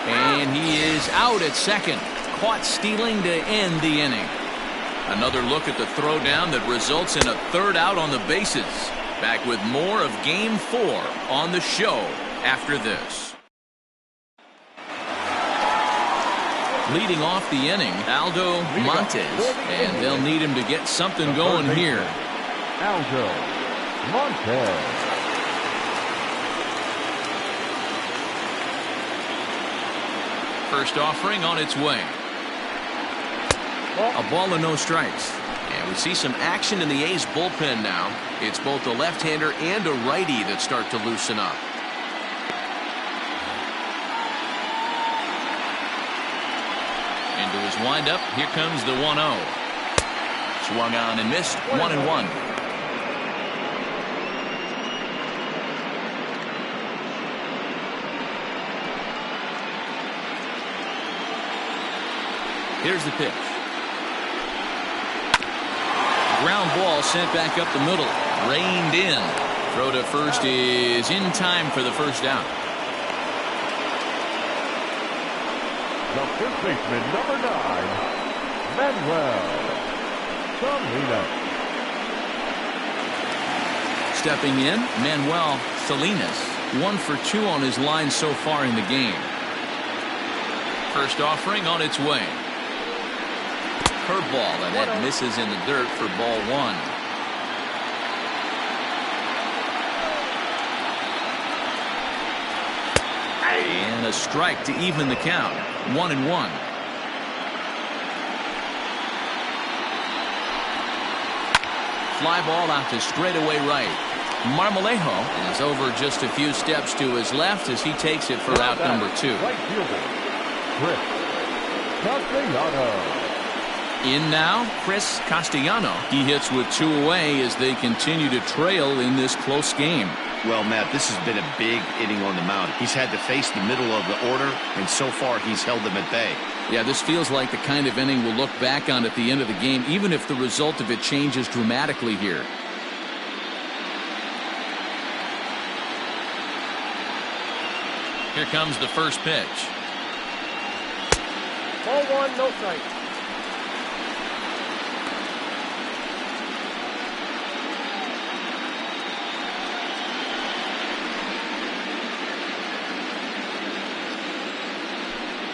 And he is out at second. Caught stealing to end the inning. Another look at the throwdown that results in a 3rd out on the bases. Back with more of Game 4 on the show after this. Leading off the inning, Aldo Montes. And they'll need him to get something going here. Aldo Montes. First offering on its way. A ball and no strikes. And we see some action in the A's bullpen now. It's both a left-hander and a righty that start to loosen up. Into his windup, here comes the 1-0. Swung on and missed, 1-1. Here's the pitch. Ground ball sent back up the middle. Reined in. Throw to first is in time for the first out. The first baseman, number 9, Manuel Salinas. Stepping in, Manuel Salinas. 1 for 2 on his line so far in the game. First offering on its way. Curveball, and that misses in the dirt for ball 1. And a strike to even the count. 1-1. Fly ball out to straightaway right. Marmolejo is over just a few steps to his left as he takes it for out number 2. Right fielder, Chris Castellano. In now, Chris Castellano. He hits with 2 away as they continue to trail in this close game. Well, Matt, this has been a big inning on the mound. He's had to face the middle of the order, and so far he's held them at bay. Yeah, this feels like the kind of inning we'll look back on at the end of the game, even if the result of it changes dramatically here. Here comes the first pitch. Ball 1, no strike.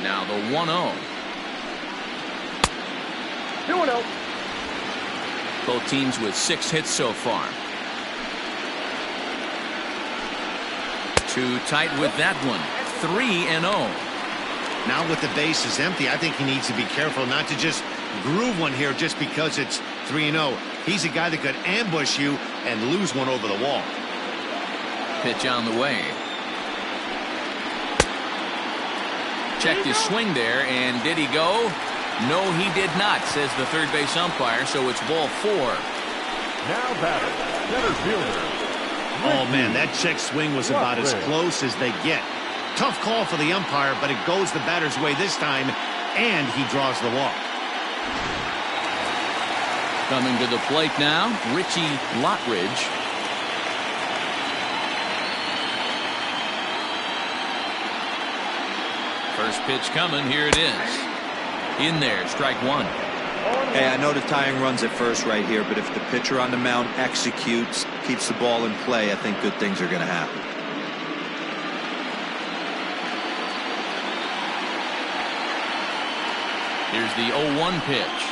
Now the 1-0. 2-0. Both teams with 6 hits so far. Too tight with that one. 3-0. Now with the bases empty, I think he needs to be careful not to just groove one here just because it's 3-0. He's a guy that could ambush you and lose one over the wall. Pitch on the way. Checked his swing there, and did he go? No, he did not, says the third base umpire, so it's ball 4. Now batting, center fielder. Oh, man, that check swing was about as close as they get. Tough call for the umpire, but it goes the batter's way this time, and he draws the walk. Coming to the plate now, Richie Lottridge. First pitch coming, here it is. In there, strike 1. Hey, I know the tying runs at first right here, but if the pitcher on the mound executes, keeps the ball in play, I think good things are going to happen. Here's the 0-1 pitch.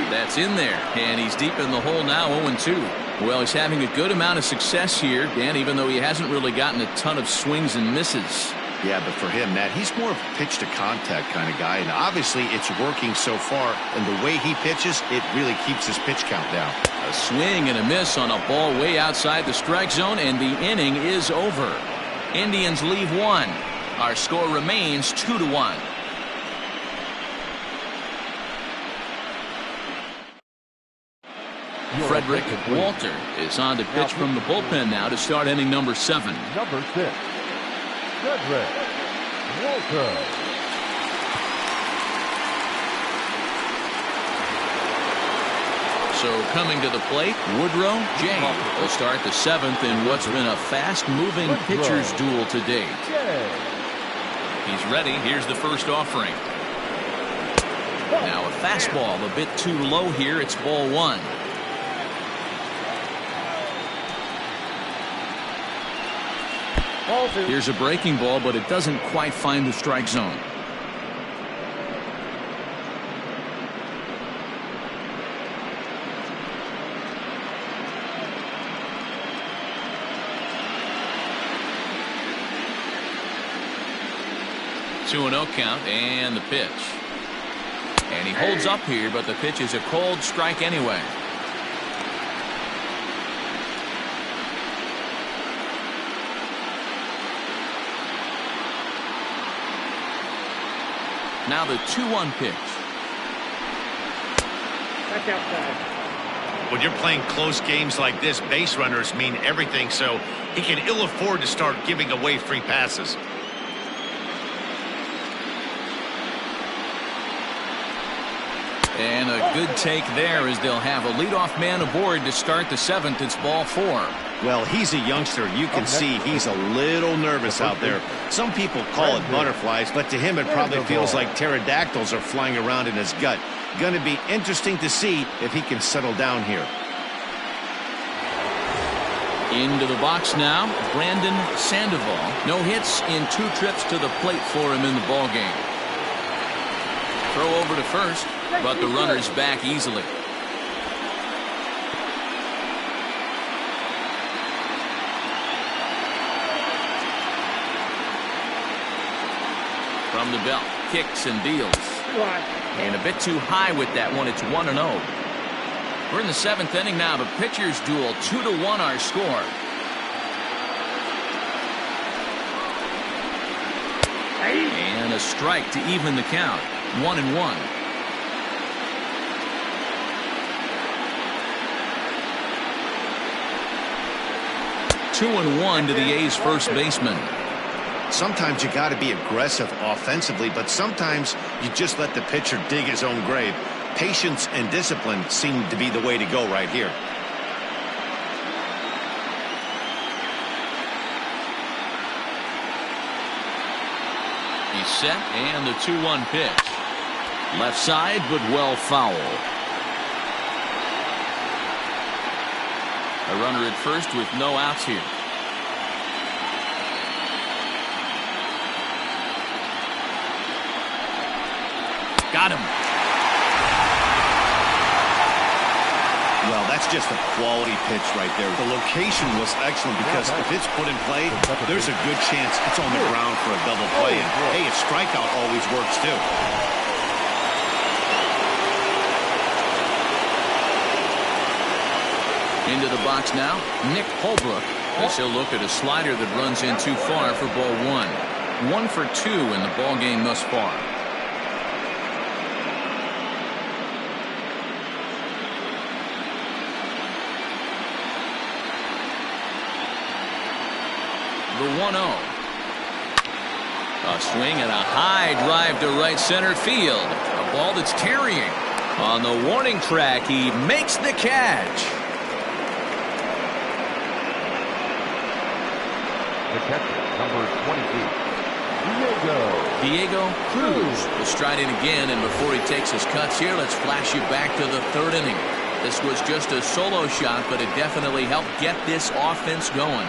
That's in there, and he's deep in the hole now, 0-2. Well, he's having a good amount of success here, Dan, even though he hasn't really gotten a ton of swings and misses. Yeah, but for him, Matt, he's more of a pitch-to-contact kind of guy, and obviously it's working so far, and the way he pitches, it really keeps his pitch count down. A swing and a miss on a ball way outside the strike zone, and the inning is over. Indians leave 1. Our score remains 2-1. Frederick Walter is on to pitch from the bullpen now to start inning number 7. Number 6. Frederick Walter. So coming to the plate, Woodrow Jay will start the 7th in what's been a fast-moving pitcher's duel to date. He's ready. Here's the first offering. Now a fastball a bit too low here. It's ball 1. Here's a breaking ball, but it doesn't quite find the strike zone. Two and 0 count, and the pitch. And he holds up here, but the pitch is a cold strike anyway. Now the 2-1 pitch. Back outside. When you're playing close games like this, base runners mean everything, so he can ill afford to start giving away free passes. And a good take there as they'll have a leadoff man aboard to start the 7th. It's ball 4. Well, he's a youngster. You can see he's a little nervous out there. Some people call it butterflies, but to him it probably feels like pterodactyls are flying around in his gut. Going to be interesting to see if he can settle down here. Into the box now, Brandon Sandoval. No hits in 2 trips to the plate for him in the ballgame. Throw over to first, but the runner's back easily. From the belt, kicks and deals. And a bit too high with that one. It's 1-0. We're in the 7th inning now. The pitcher's duel, 2-1 our score. And a strike to even the count. 1-1. Two and 1 to the A's first baseman. Sometimes you got to be aggressive offensively, but sometimes you just let the pitcher dig his own grave. Patience and discipline seem to be the way to go right here. He's set, and the 2-1 pitch. Left side, but well foul. A runner at first with no outs here. Got him. Well, that's just a quality pitch right there. The location was excellent because if it's put in play, there's a good chance it's on the ground for a double play. And hey, a strikeout always works too. Into the box now, Nick Holbrook, as he'll look at a slider that runs in too far for ball one. 1 for 2 in the ball game thus far. The 1-0. A swing and a high drive to right center field. A ball that's carrying. On the warning track, he makes the catch. The catcher, number 28, Diego Cruz will stride in again, and before he takes his cuts here, let's flash you back to the 3rd inning. This was just a solo shot, but it definitely helped get this offense going.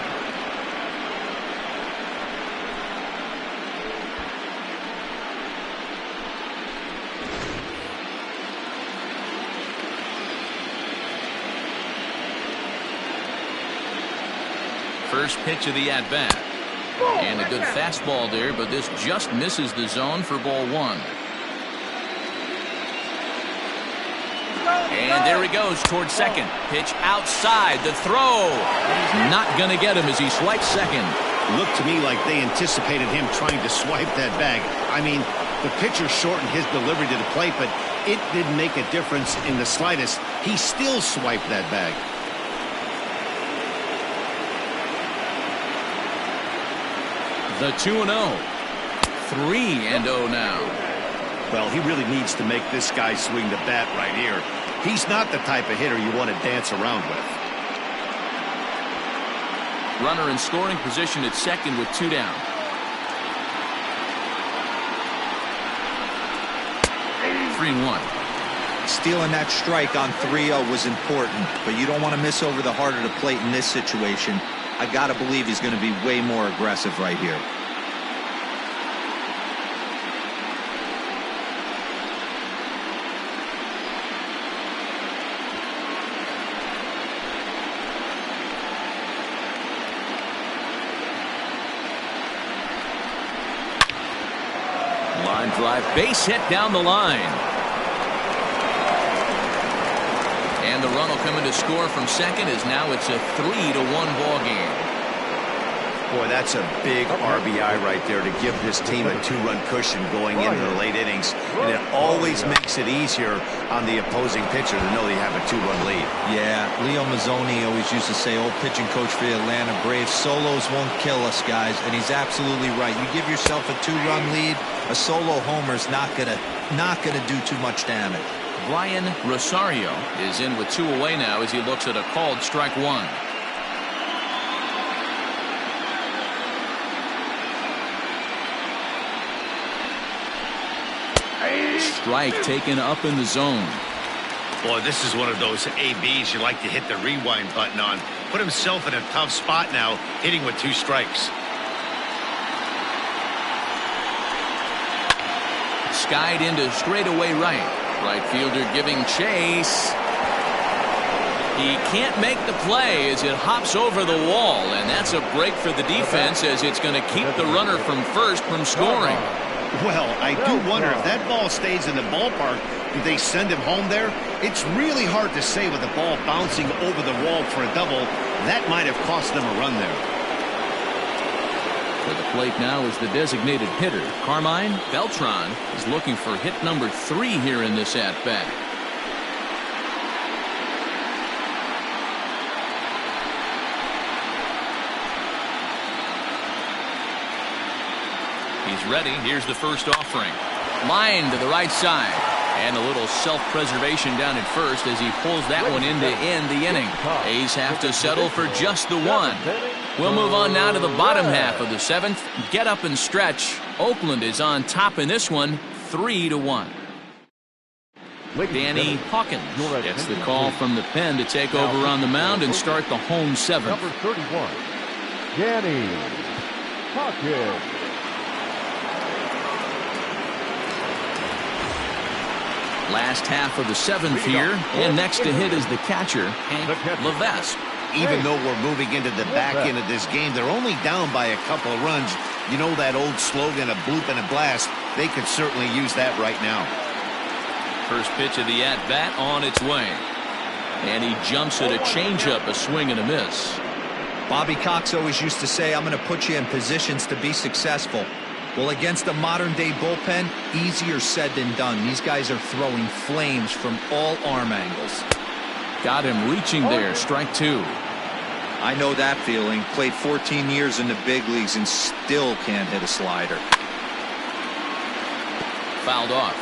First pitch of the at-bat. And a good fastball there, but this just misses the zone for ball one. And there he goes towards second. Pitch outside. The throw. Not going to get him as he swipes second. Looked to me like they anticipated him trying to swipe that bag. I mean, the pitcher shortened his delivery to the plate, but it didn't make a difference in the slightest. He still swiped that bag. The 2-0. 3-0 now. Well, he really needs to make this guy swing the bat right here. He's not the type of hitter you want to dance around with. Runner in scoring position at second with 2 down. Three and 1. Stealing that strike on 3-0 was important, but you don't want to miss over the heart of the plate in this situation. I got to believe he's going to be way more aggressive right here. Line drive, base hit down the line. And the run will come in to score from second, as now it's a 3-1 ball game. Boy, that's a big RBI right there to give this team a 2-run cushion going into the late innings. And it always makes it easier on the opposing pitcher to know they have a 2-run lead. Yeah, Leo Mazzoni always used to say, old pitching coach for the Atlanta Braves, solos won't kill us, guys. And he's absolutely right. You give yourself a 2-run lead, a solo homer's not gonna do too much damage. Brian Rosario is in with 2 away now as he looks at a called strike 1. Strike taken up in the zone. Boy, this is one of those ABs you like to hit the rewind button on. Put himself in a tough spot now, hitting with 2 strikes. Skied into straightaway right. Right fielder giving chase. He can't make the play as it hops over the wall, and that's a break for the defense as it's going to keep the runner from first from scoring. Well, I do wonder if that ball stays in the ballpark, do they send him home there? It's really hard to say with the ball bouncing over the wall for a double. That might have cost them a run there. For the plate now is the designated hitter. Carmine Beltran is looking for hit number 3 here in this at-bat. He's ready. Here's the first offering. Line to the right side. And a little self-preservation down at first as he pulls that one in to end the inning. A's have to settle for just the 1. We'll move on now to the bottom half of the 7th. Get up and stretch. Oakland is on top in this one, 3-1. Danny Hawkins gets the call from the pen to take over on the mound and start the home 7th. Number 31, Danny Hawkins. Last half of the 7th here, and next to hit is the catcher, Hank Levesque. Even though we're moving into the back end of this game, they're only down by a couple of runs. You know that old slogan, a bloop and a blast? They could certainly use that right now. First pitch of the at-bat on its way. And he jumps at a changeup, a swing and a miss. Bobby Cox always used to say, I'm going to put you in positions to be successful. Well, against a modern-day bullpen, easier said than done. These guys are throwing flames from all arm angles. Got him reaching there, strike two. I know that feeling. Played 14 years in the big leagues and still can't hit a slider. Fouled off.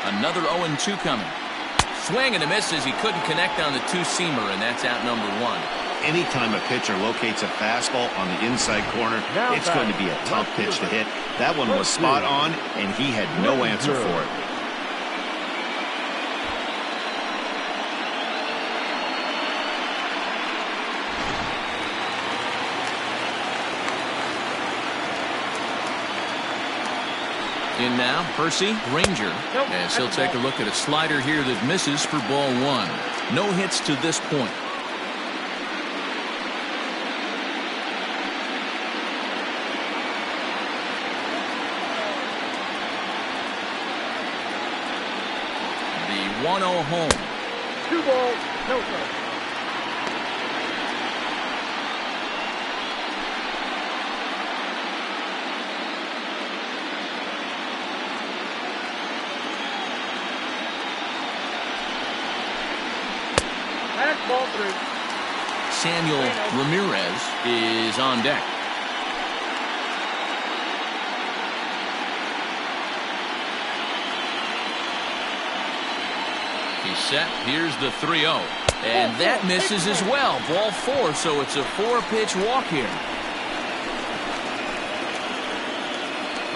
Another 0-2 coming. Swing and a miss as he couldn't connect on the two-seamer, and that's out number one. Anytime a pitcher locates a fastball on the inside corner, it's going to be a tough pitch to hit. That one was spot on, and he had no answer for it. In now, Percy Granger, as he'll take a look at a slider here that misses for ball one. No hits to this point. The 1-0 home. 2 balls, no strikes. Ball through. Samuel Ramirez is on deck. He's set. Here's the 3-0. And that misses as well. Ball four, so it's a 4-pitch walk here.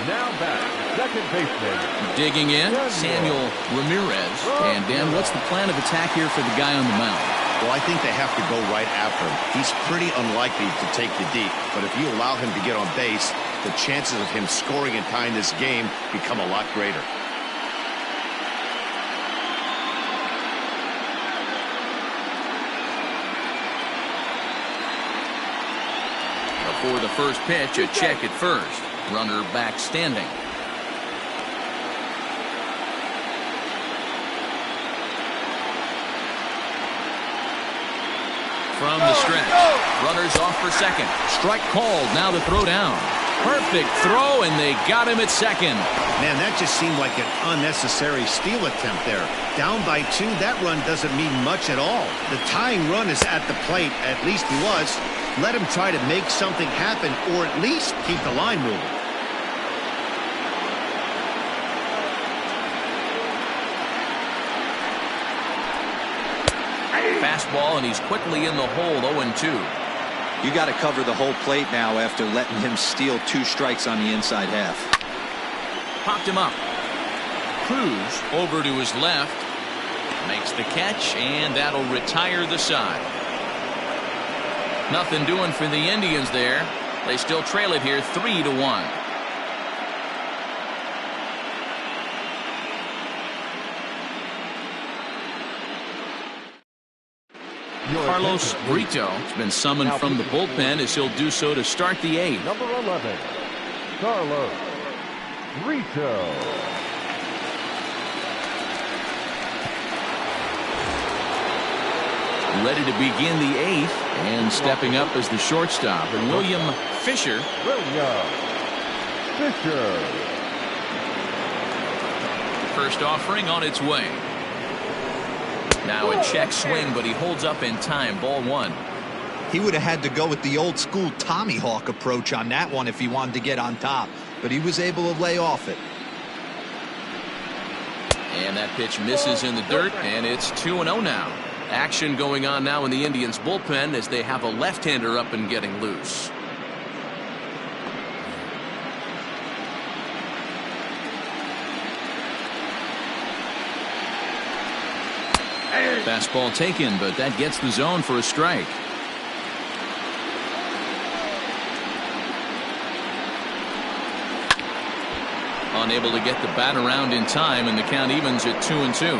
Now back, second baseman. Digging in, Samuel Ramirez. And Dan, what's the plan of attack here for the guy on the mound? Well, I think they have to go right after him. He's pretty unlikely to take the deep, but if you allow him to get on base, the chances of him scoring and tying this game become a lot greater. Before the first pitch, a check at first. Runner back standing. From the stretch. Runners off for second. Strike called. Now the throw down. Perfect throw, and they got him at second. Man, that just seemed like an unnecessary steal attempt there. Down by 2, that run doesn't mean much at all. The tying run is at the plate. At least he was. Let him try to make something happen, or at least keep the line moving. Fastball, and he's quickly in the hole. 0-2. You got to cover the whole plate now after letting him steal 2 strikes on the inside half. Popped him up. Cruz over to his left. Makes the catch, and that'll retire the side. Nothing doing for the Indians there. They still trail it here 3-1. Carlos Brito has been summoned from the bullpen as he'll do so to start the 8th. Number 11, Carlos Brito. Ready to begin the 8th, and stepping up as the shortstop, William Fisher. First offering on its way. Now a check swing, but he holds up in time. Ball one. He would have had to go with the old school Tommy Hawk approach on that one if he wanted to get on top, but he was able to lay off it. And that pitch misses in the dirt, and it's 2-0 now. Action going on now in the Indians bullpen as they have a left-hander up and getting loose. Fastball taken, but that gets the zone for a strike. Unable to get the bat around in time, and the count evens at 2-2.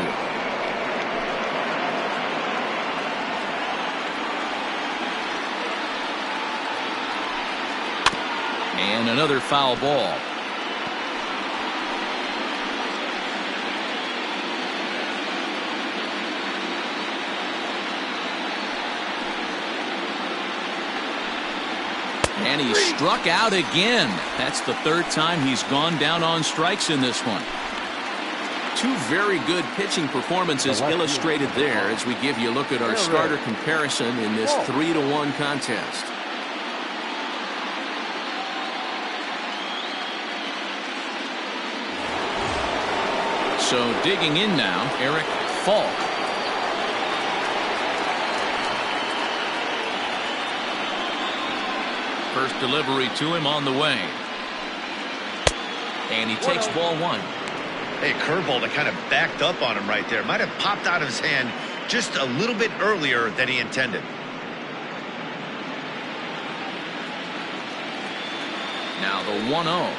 And another foul ball. And he struck out again. That's the third time he's gone down on strikes in this one. Two very good pitching performances illustrated there as we give you a look at our starter comparison in this 3-1 contest. So digging in now, Eric Falk. First delivery to him on the way. And he takes ball one. Hey, curveball that kind of backed up on him right there. Might have popped out of his hand just a little bit earlier than he intended. Now the 1-0.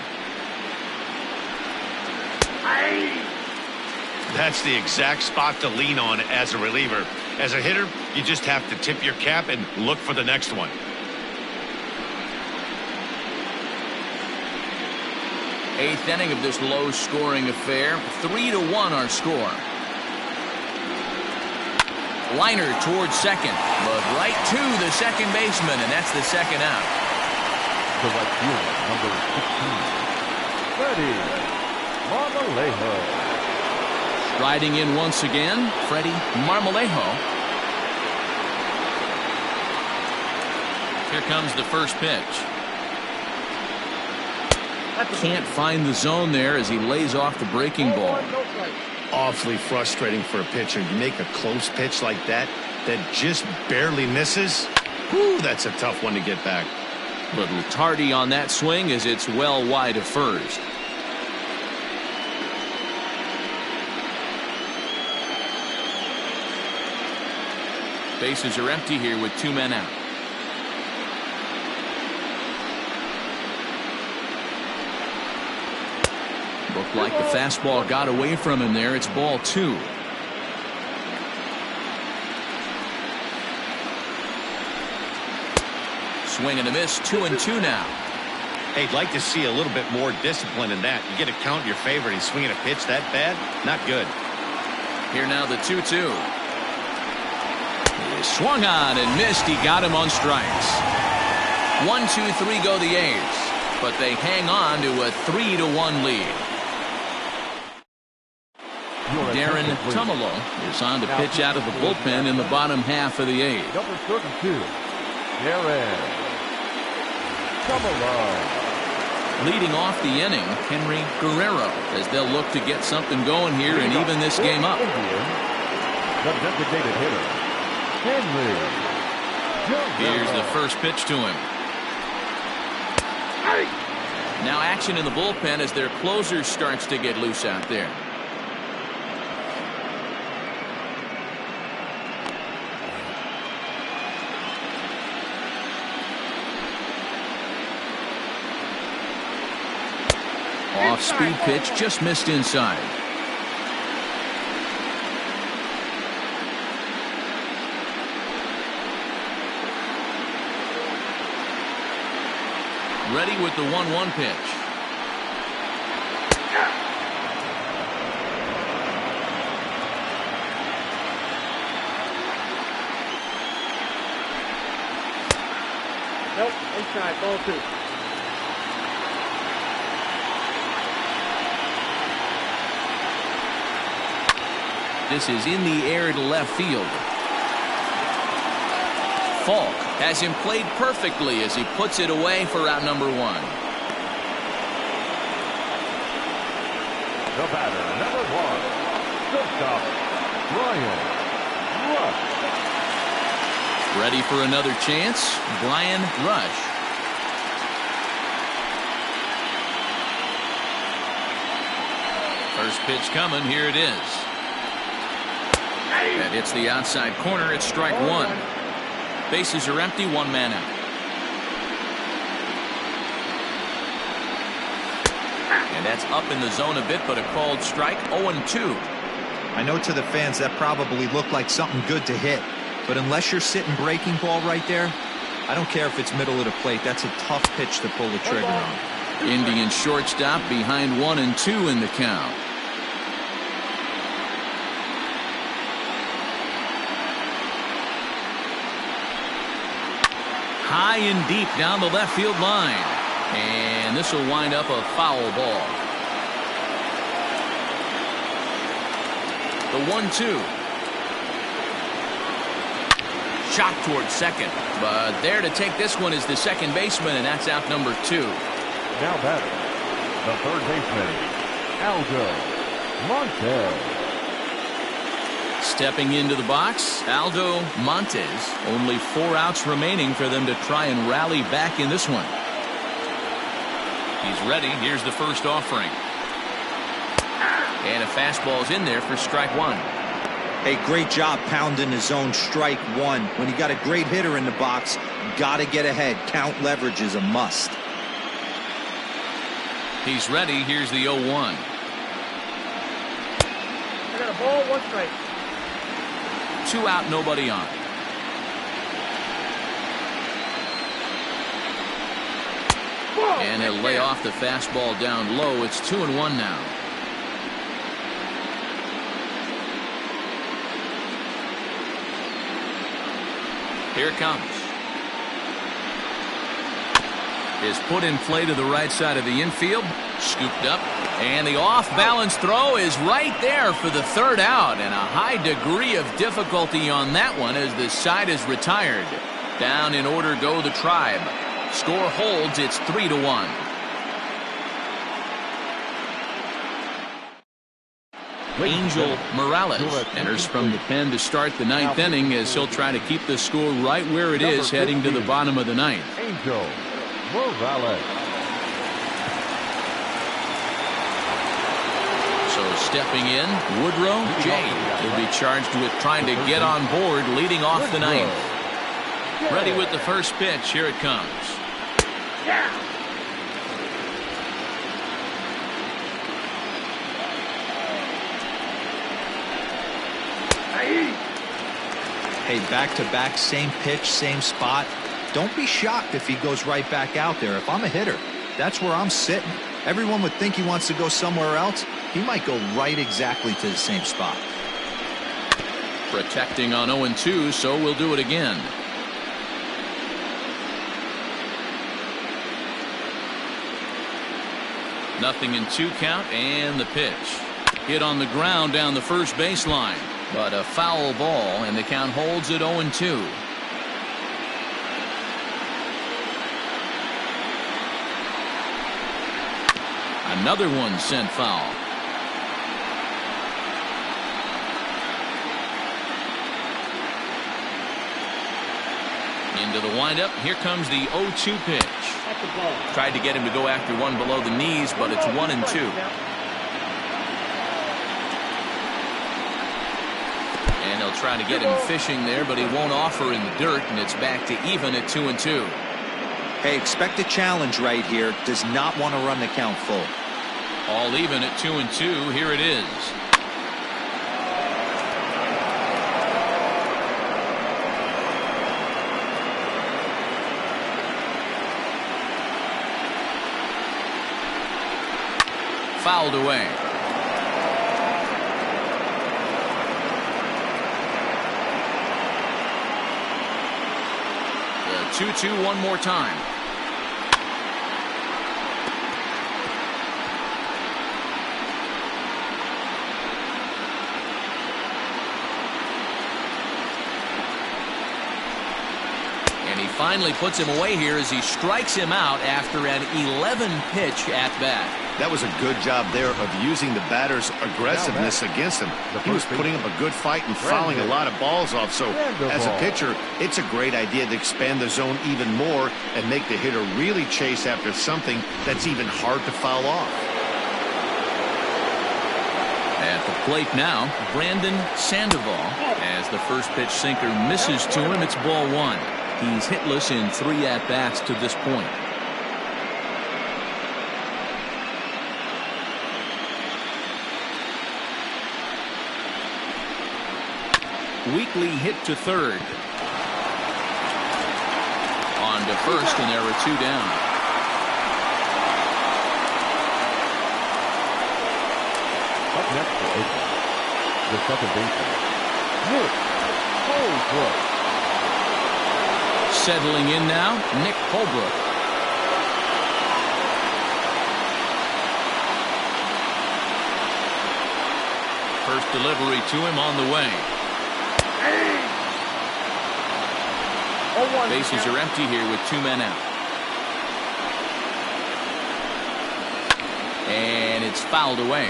That's the exact spot to lean on as a reliever. As a hitter, you just have to tip your cap and look for the next one. Eighth inning of this low-scoring affair. 3-1 our score. Liner towards second, but right to the second baseman, and that's the second out. The right fielder, number 16, Freddie Marmolejo. Striding in once again, Freddie Marmolejo. Here comes the first pitch. Can't find the zone there as he lays off the breaking ball. Awfully frustrating for a pitcher. You make a close pitch like that just barely misses. Whew, that's a tough one to get back. Little tardy on that swing as it's well wide of first. Bases are empty here with 2 men out. Looked like the fastball got away from him there. It's ball 2. Swing and a miss. 2-2 now. Hey, I'd like to see a little bit more discipline in that. You get a count in your favor and he's swinging a pitch that bad. Not good. Here now the 2-2. He swung on and missed. He got him on strikes. 1-2-3 go the A's, but they hang on to a 3-1 lead. Darren Tumalo is on to pitch out of the bullpen in the bottom half of the 8th. Number 32, Darren Tumalo. Leading off the inning, Henry Guerrero, as they'll look to get something going here and even this game up. The designated hitter, Henry. Here's the first pitch to him. Now action in the bullpen as their closer starts to get loose out there. Off-speed pitch just missed inside. Ready with the 1-1 pitch. Nope, inside, ball 2. This is in the air to left field. Falk has him played perfectly as he puts it away for out number 1. The batter, number 1, shortstop, Brian Rush. Ready for another chance, Brian Rush. First pitch coming, here it is. That hits the outside corner. It's strike 1. Bases are empty, 1 man out. And that's up in the zone a bit, but a called strike. 0-2. I know to the fans that probably looked like something good to hit, but unless you're sitting breaking ball right there, I don't care if it's middle of the plate. That's a tough pitch to pull the trigger on. Indian shortstop behind 1-2 in the count. High and deep down the left field line. And this will wind up a foul ball. The 1-2. Shot towards second. But there to take this one is the second baseman, and that's out number 2. Now batting, the third baseman, Aldo Montes. Stepping into the box, Aldo Montes. Only 4 outs remaining for them to try and rally back in this one. He's ready. Here's the first offering. And a fastball's in there for strike 1. Hey, great job pounding his own strike 1. When you got a great hitter in the box, got to get ahead. Count leverage is a must. He's ready. Here's the 0-1. I got a ball, 1 strike. 2 out, nobody on. And he'll lay off the fastball down low. It's 2-1 now. Here it comes. Is put in play to the right side of the infield. Scooped up. And the off-balance throw is right there for the 3rd out. And a high degree of difficulty on that one as the side is retired. Down in order go the Tribe. Score holds. It's 3-1. Angel Morales enters from the pen to start the 9th inning as he'll try to keep the score right where it is heading to the bottom of the 9th. Angel Morales. So stepping in, Woodrow Jade will be charged with trying to get on board leading off the 9th. Ready with the first pitch. Here it comes. Hey, back-to-back, same pitch, same spot. Don't be shocked if he goes right back out there. If I'm a hitter, that's where I'm sitting. Everyone would think he wants to go somewhere else. He might go right exactly to the same spot. Protecting on 0-2, so we'll do it again. Nothing in 2 count, and the pitch. Hit on the ground down the first baseline. But a foul ball, and the count holds at 0-2. Another one sent foul. Into the windup. Here comes the 0-2 pitch. Tried to get him to go after one below the knees, but it's 1-2. And they'll try to get him fishing there, but he won't offer in the dirt, and it's back to even at 2-2. Hey, expect a challenge right here. Does not want to run the count full. All even at 2-2. Here it is. Fouled away. The 2-2 one more time. And he finally puts him away here as he strikes him out after an 11-pitch at-bat. That was a good job there of using the batter's aggressiveness against him. He was putting up a good fight and fouling a lot of balls off. So as a pitcher, it's a great idea to expand the zone even more and make the hitter really chase after something that's even hard to foul off. At the plate now, Brandon Sandoval. As the first pitch sinker misses to him, it's ball 1. He's hitless in 3 at-bats to this point. Weekly hit to third. to first, and there are 2 down. Up next for Oakland, the second baseman, Nick Holbrook. Settling in now, Nick Holbrook. First delivery to him on the way. Bases are empty here with 2 men out. And it's fouled away.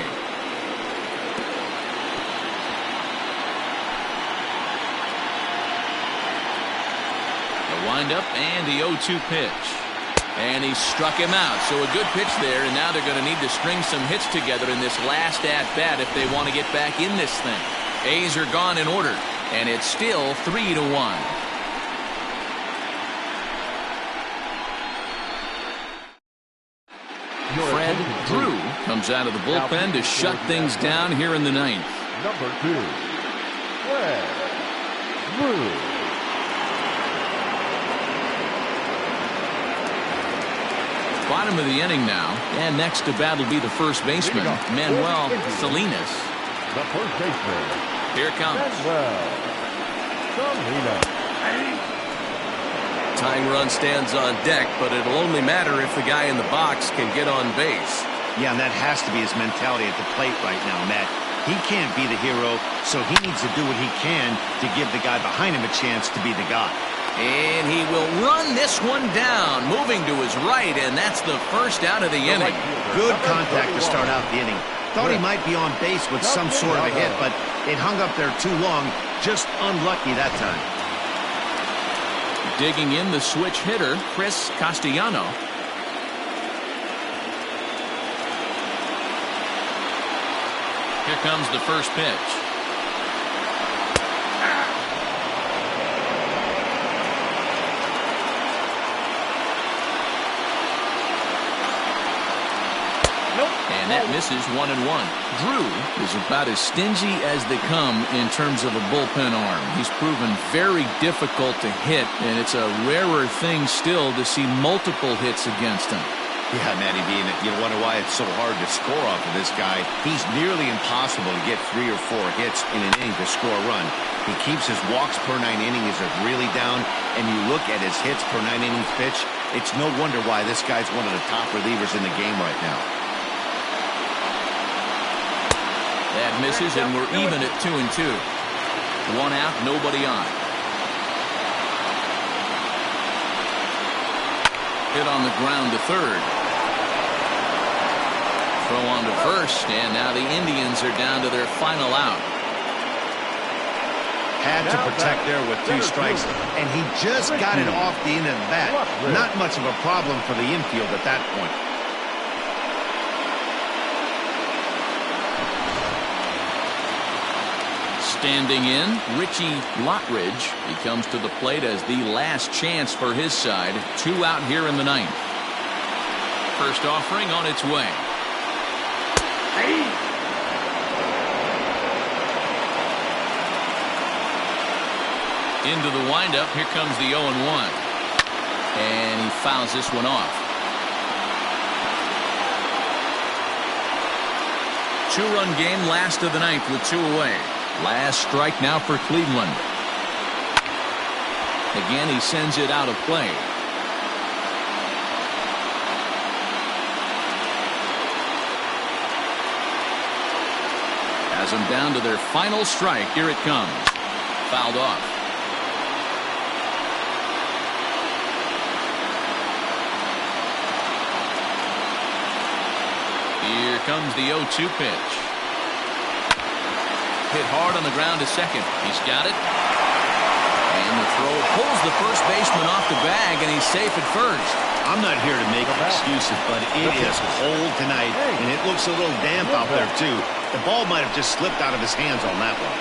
The windup and the 0-2 pitch. And he struck him out. So a good pitch there, and now they're going to need to string some hits together in this last at-bat if they want to get back in this thing. A's are gone in order, and it's still 3-1. Fred Drew comes out of the bullpen to shut things down here in the 9th. Number 2, Fred Drew. Bottom of the inning now, and next to bat will be the first baseman, Manuel Salinas. The first baseman. Here it comes. Manuel Salinas. Tying run stands on deck, but it'll only matter if the guy in the box can get on base. Yeah, and that has to be his mentality at the plate right now, Matt. He can't be the hero, so he needs to do what he can to give the guy behind him a chance to be the guy. And he will run this one down, moving to his right, and that's the first out of the inning. Good contact to start out the inning. Thought he might be on base with some sort of a hit, but it hung up there too long. Just unlucky that time. Digging in the switch hitter, Chris Castellano. Here comes the first pitch. And that misses 1-1. Drew is about as stingy as they come in terms of a bullpen arm. He's proven very difficult to hit, and it's a rarer thing still to see multiple hits against him. Yeah, Matty B, and you wonder why it's so hard to score off of this guy. He's nearly impossible to get 3 or 4 hits in an inning to score a run. He keeps his walks per 9 innings really down, and you look at his hits per 9 innings pitch, it's no wonder why this guy's one of the top relievers in the game right now. That misses, and we're even at 2-2. 1 out, nobody on. Hit on the ground to third. Throw on to first, and now the Indians are down to their final out. Had to protect there with 2 strikes, and he just got it off the end of the bat. Not much of a problem for the infield at that point. Standing in, Richie Lockridge. He comes to the plate as the last chance for his side. 2 out here in the 9th. First offering on its way. Into the windup. Here comes the 0-1. And he fouls this one off. 2-run game, last of the 9th with 2 away. Last strike now for Cleveland. Again, he sends it out of play. Has them down to their final strike. Here it comes. Fouled off. Here comes the 0-2 pitch. Hit hard on the ground to second. He's got it. And the throw pulls the first baseman off the bag, and he's safe at first. I'm not here to make excuses, but it is cold tonight, and it looks a little damp out there, too. The ball might have just slipped out of his hands on that one.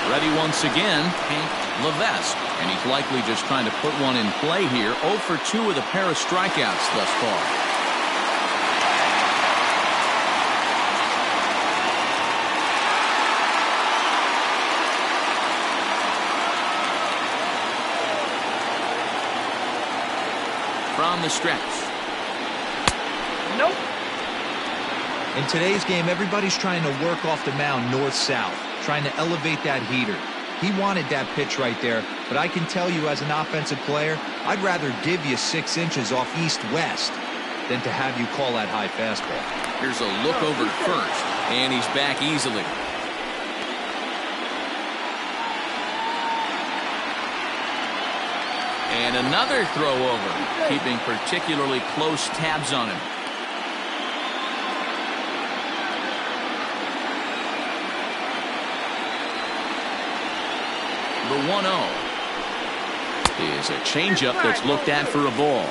Ready once again, Hank Levesque. And he's likely just trying to put one in play here. 0 for 2 with a pair of strikeouts thus far. down the stretch. Nope. In today's game, everybody's trying to work off the mound north-south, trying to elevate that heater. He wanted that pitch right there, but I can tell you as an offensive player, I'd rather give you 6 inches off east-west than to have you call that high fastball. Here's a look over to first, and he's back easily. And another throw over, keeping particularly close tabs on him. The 1-0 is a changeup that's looked at for a ball.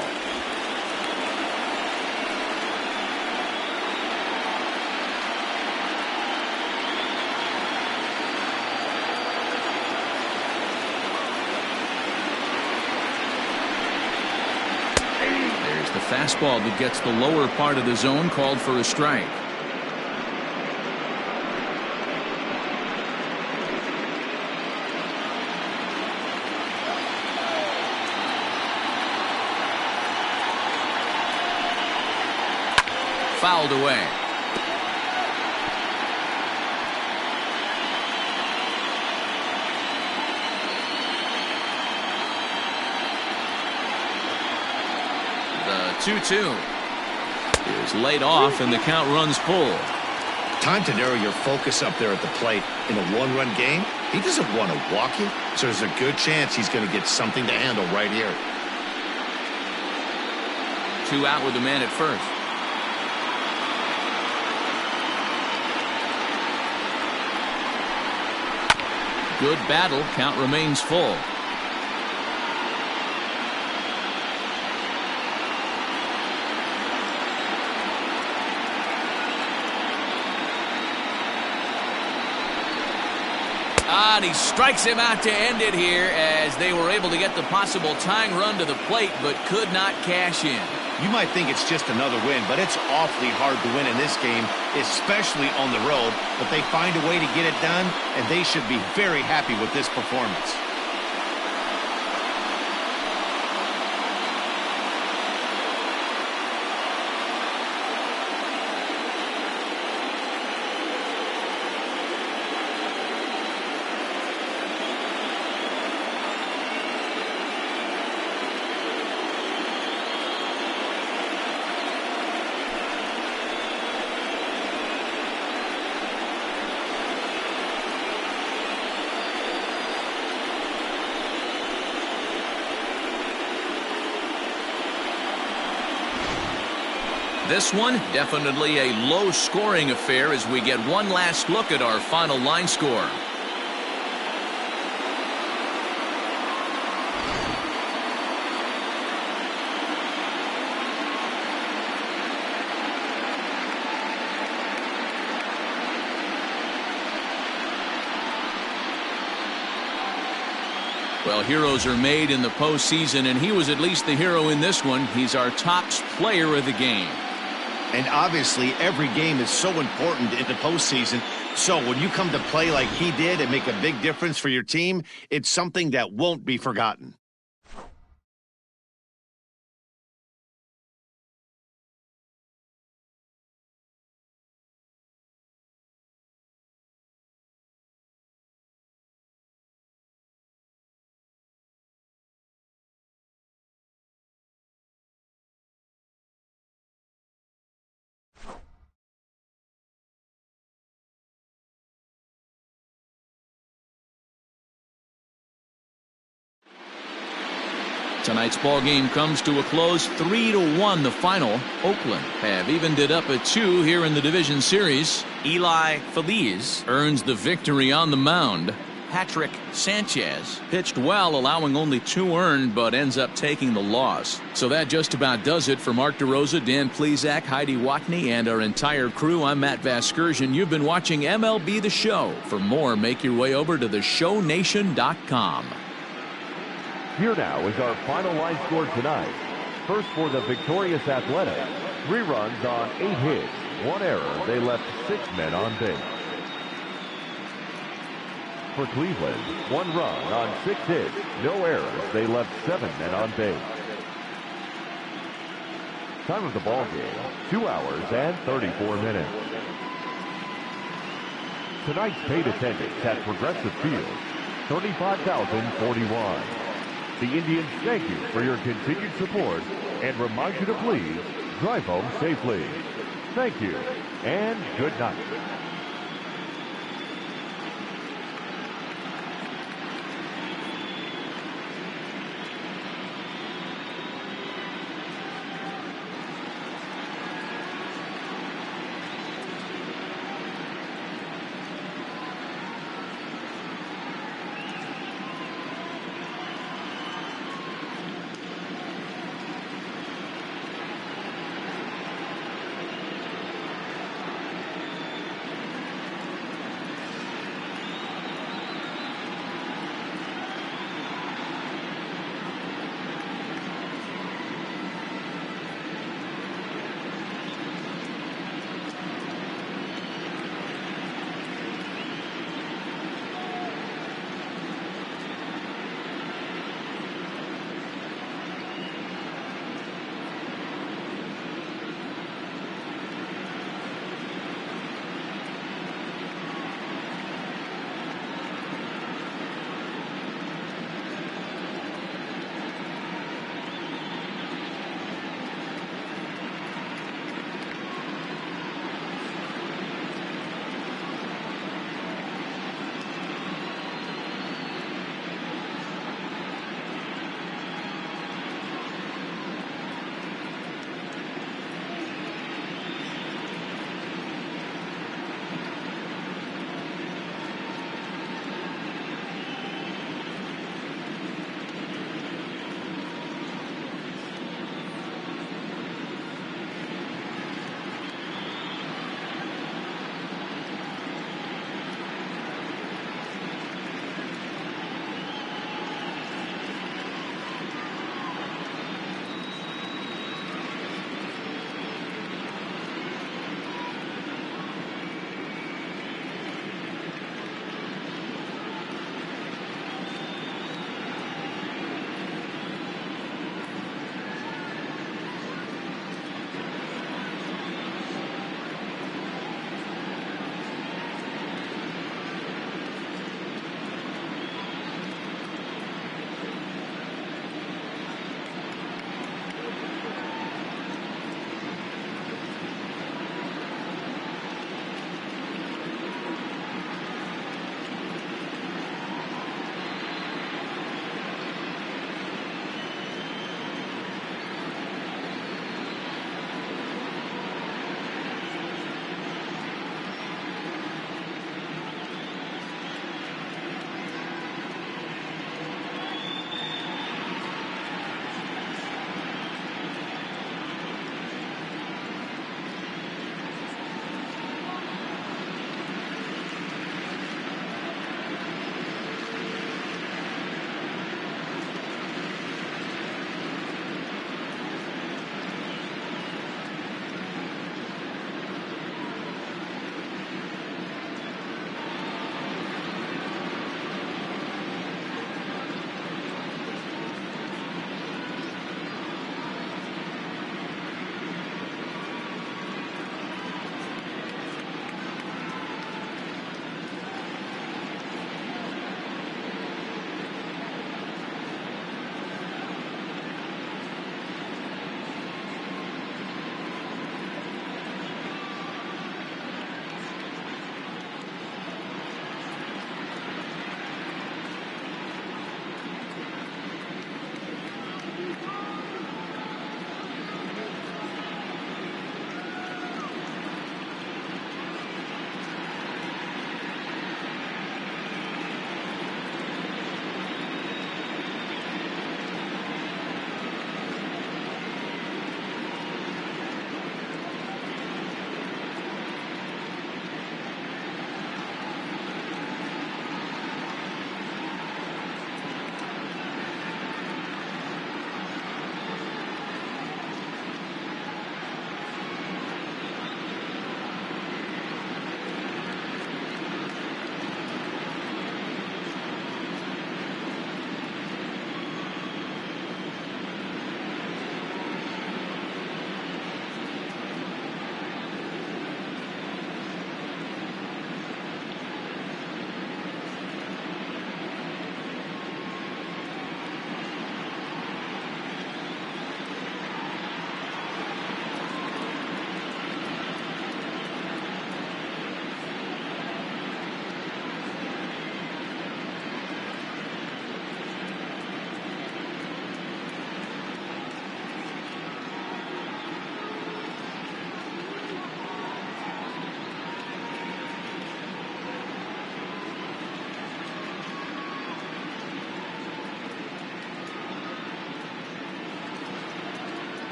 There's the fastball that gets the lower part of the zone, called for a strike. Fouled away. The 2-2 is laid off, and the count runs full. Time to narrow your focus up there at the plate. In a one-run game, he doesn't want to walk you, so there's a good chance he's going to get something to handle right here. 2 out with the man at first. Good battle. Count remains full. And he strikes him out to end it here, as they were able to get the possible tying run to the plate but could not cash in. You might think it's just another win, but it's awfully hard to win in this game, especially on the road. But they find a way to get it done, and they should be very happy with this performance. This one, definitely a low-scoring affair as we get one last look at our final line score. Well, heroes are made in the postseason, and he was at least the hero in this one. He's our top player of the game. And obviously, every game is so important in the postseason. So when you come to play like he did and make a big difference for your team, it's something that won't be forgotten. Tonight's ball game comes to a close, 3-1 the final. Oakland have evened it up at 2 here in the division series. Eli Feliz earns the victory on the mound. Patrick Sanchez pitched well, allowing only 2 earned, but ends up taking the loss. So that just about does it for Mark DeRosa, Dan Plesac, Heidi Watney, and our entire crew. I'm Matt Vasgersian. You've been watching MLB The Show. For more, make your way over to theshownation.com. Here now is our final line score tonight. First for the victorious Athletics, 3 runs on 8 hits, 1 error. They left 6 men on base. For Cleveland, 1 run on 6 hits, no errors. They left 7 men on base. Time of the ball game, 2 hours and 34 minutes. Tonight's paid attendance at Progressive Field, 35,041. The Indians thank you for your continued support and remind you to please drive home safely. Thank you and good night.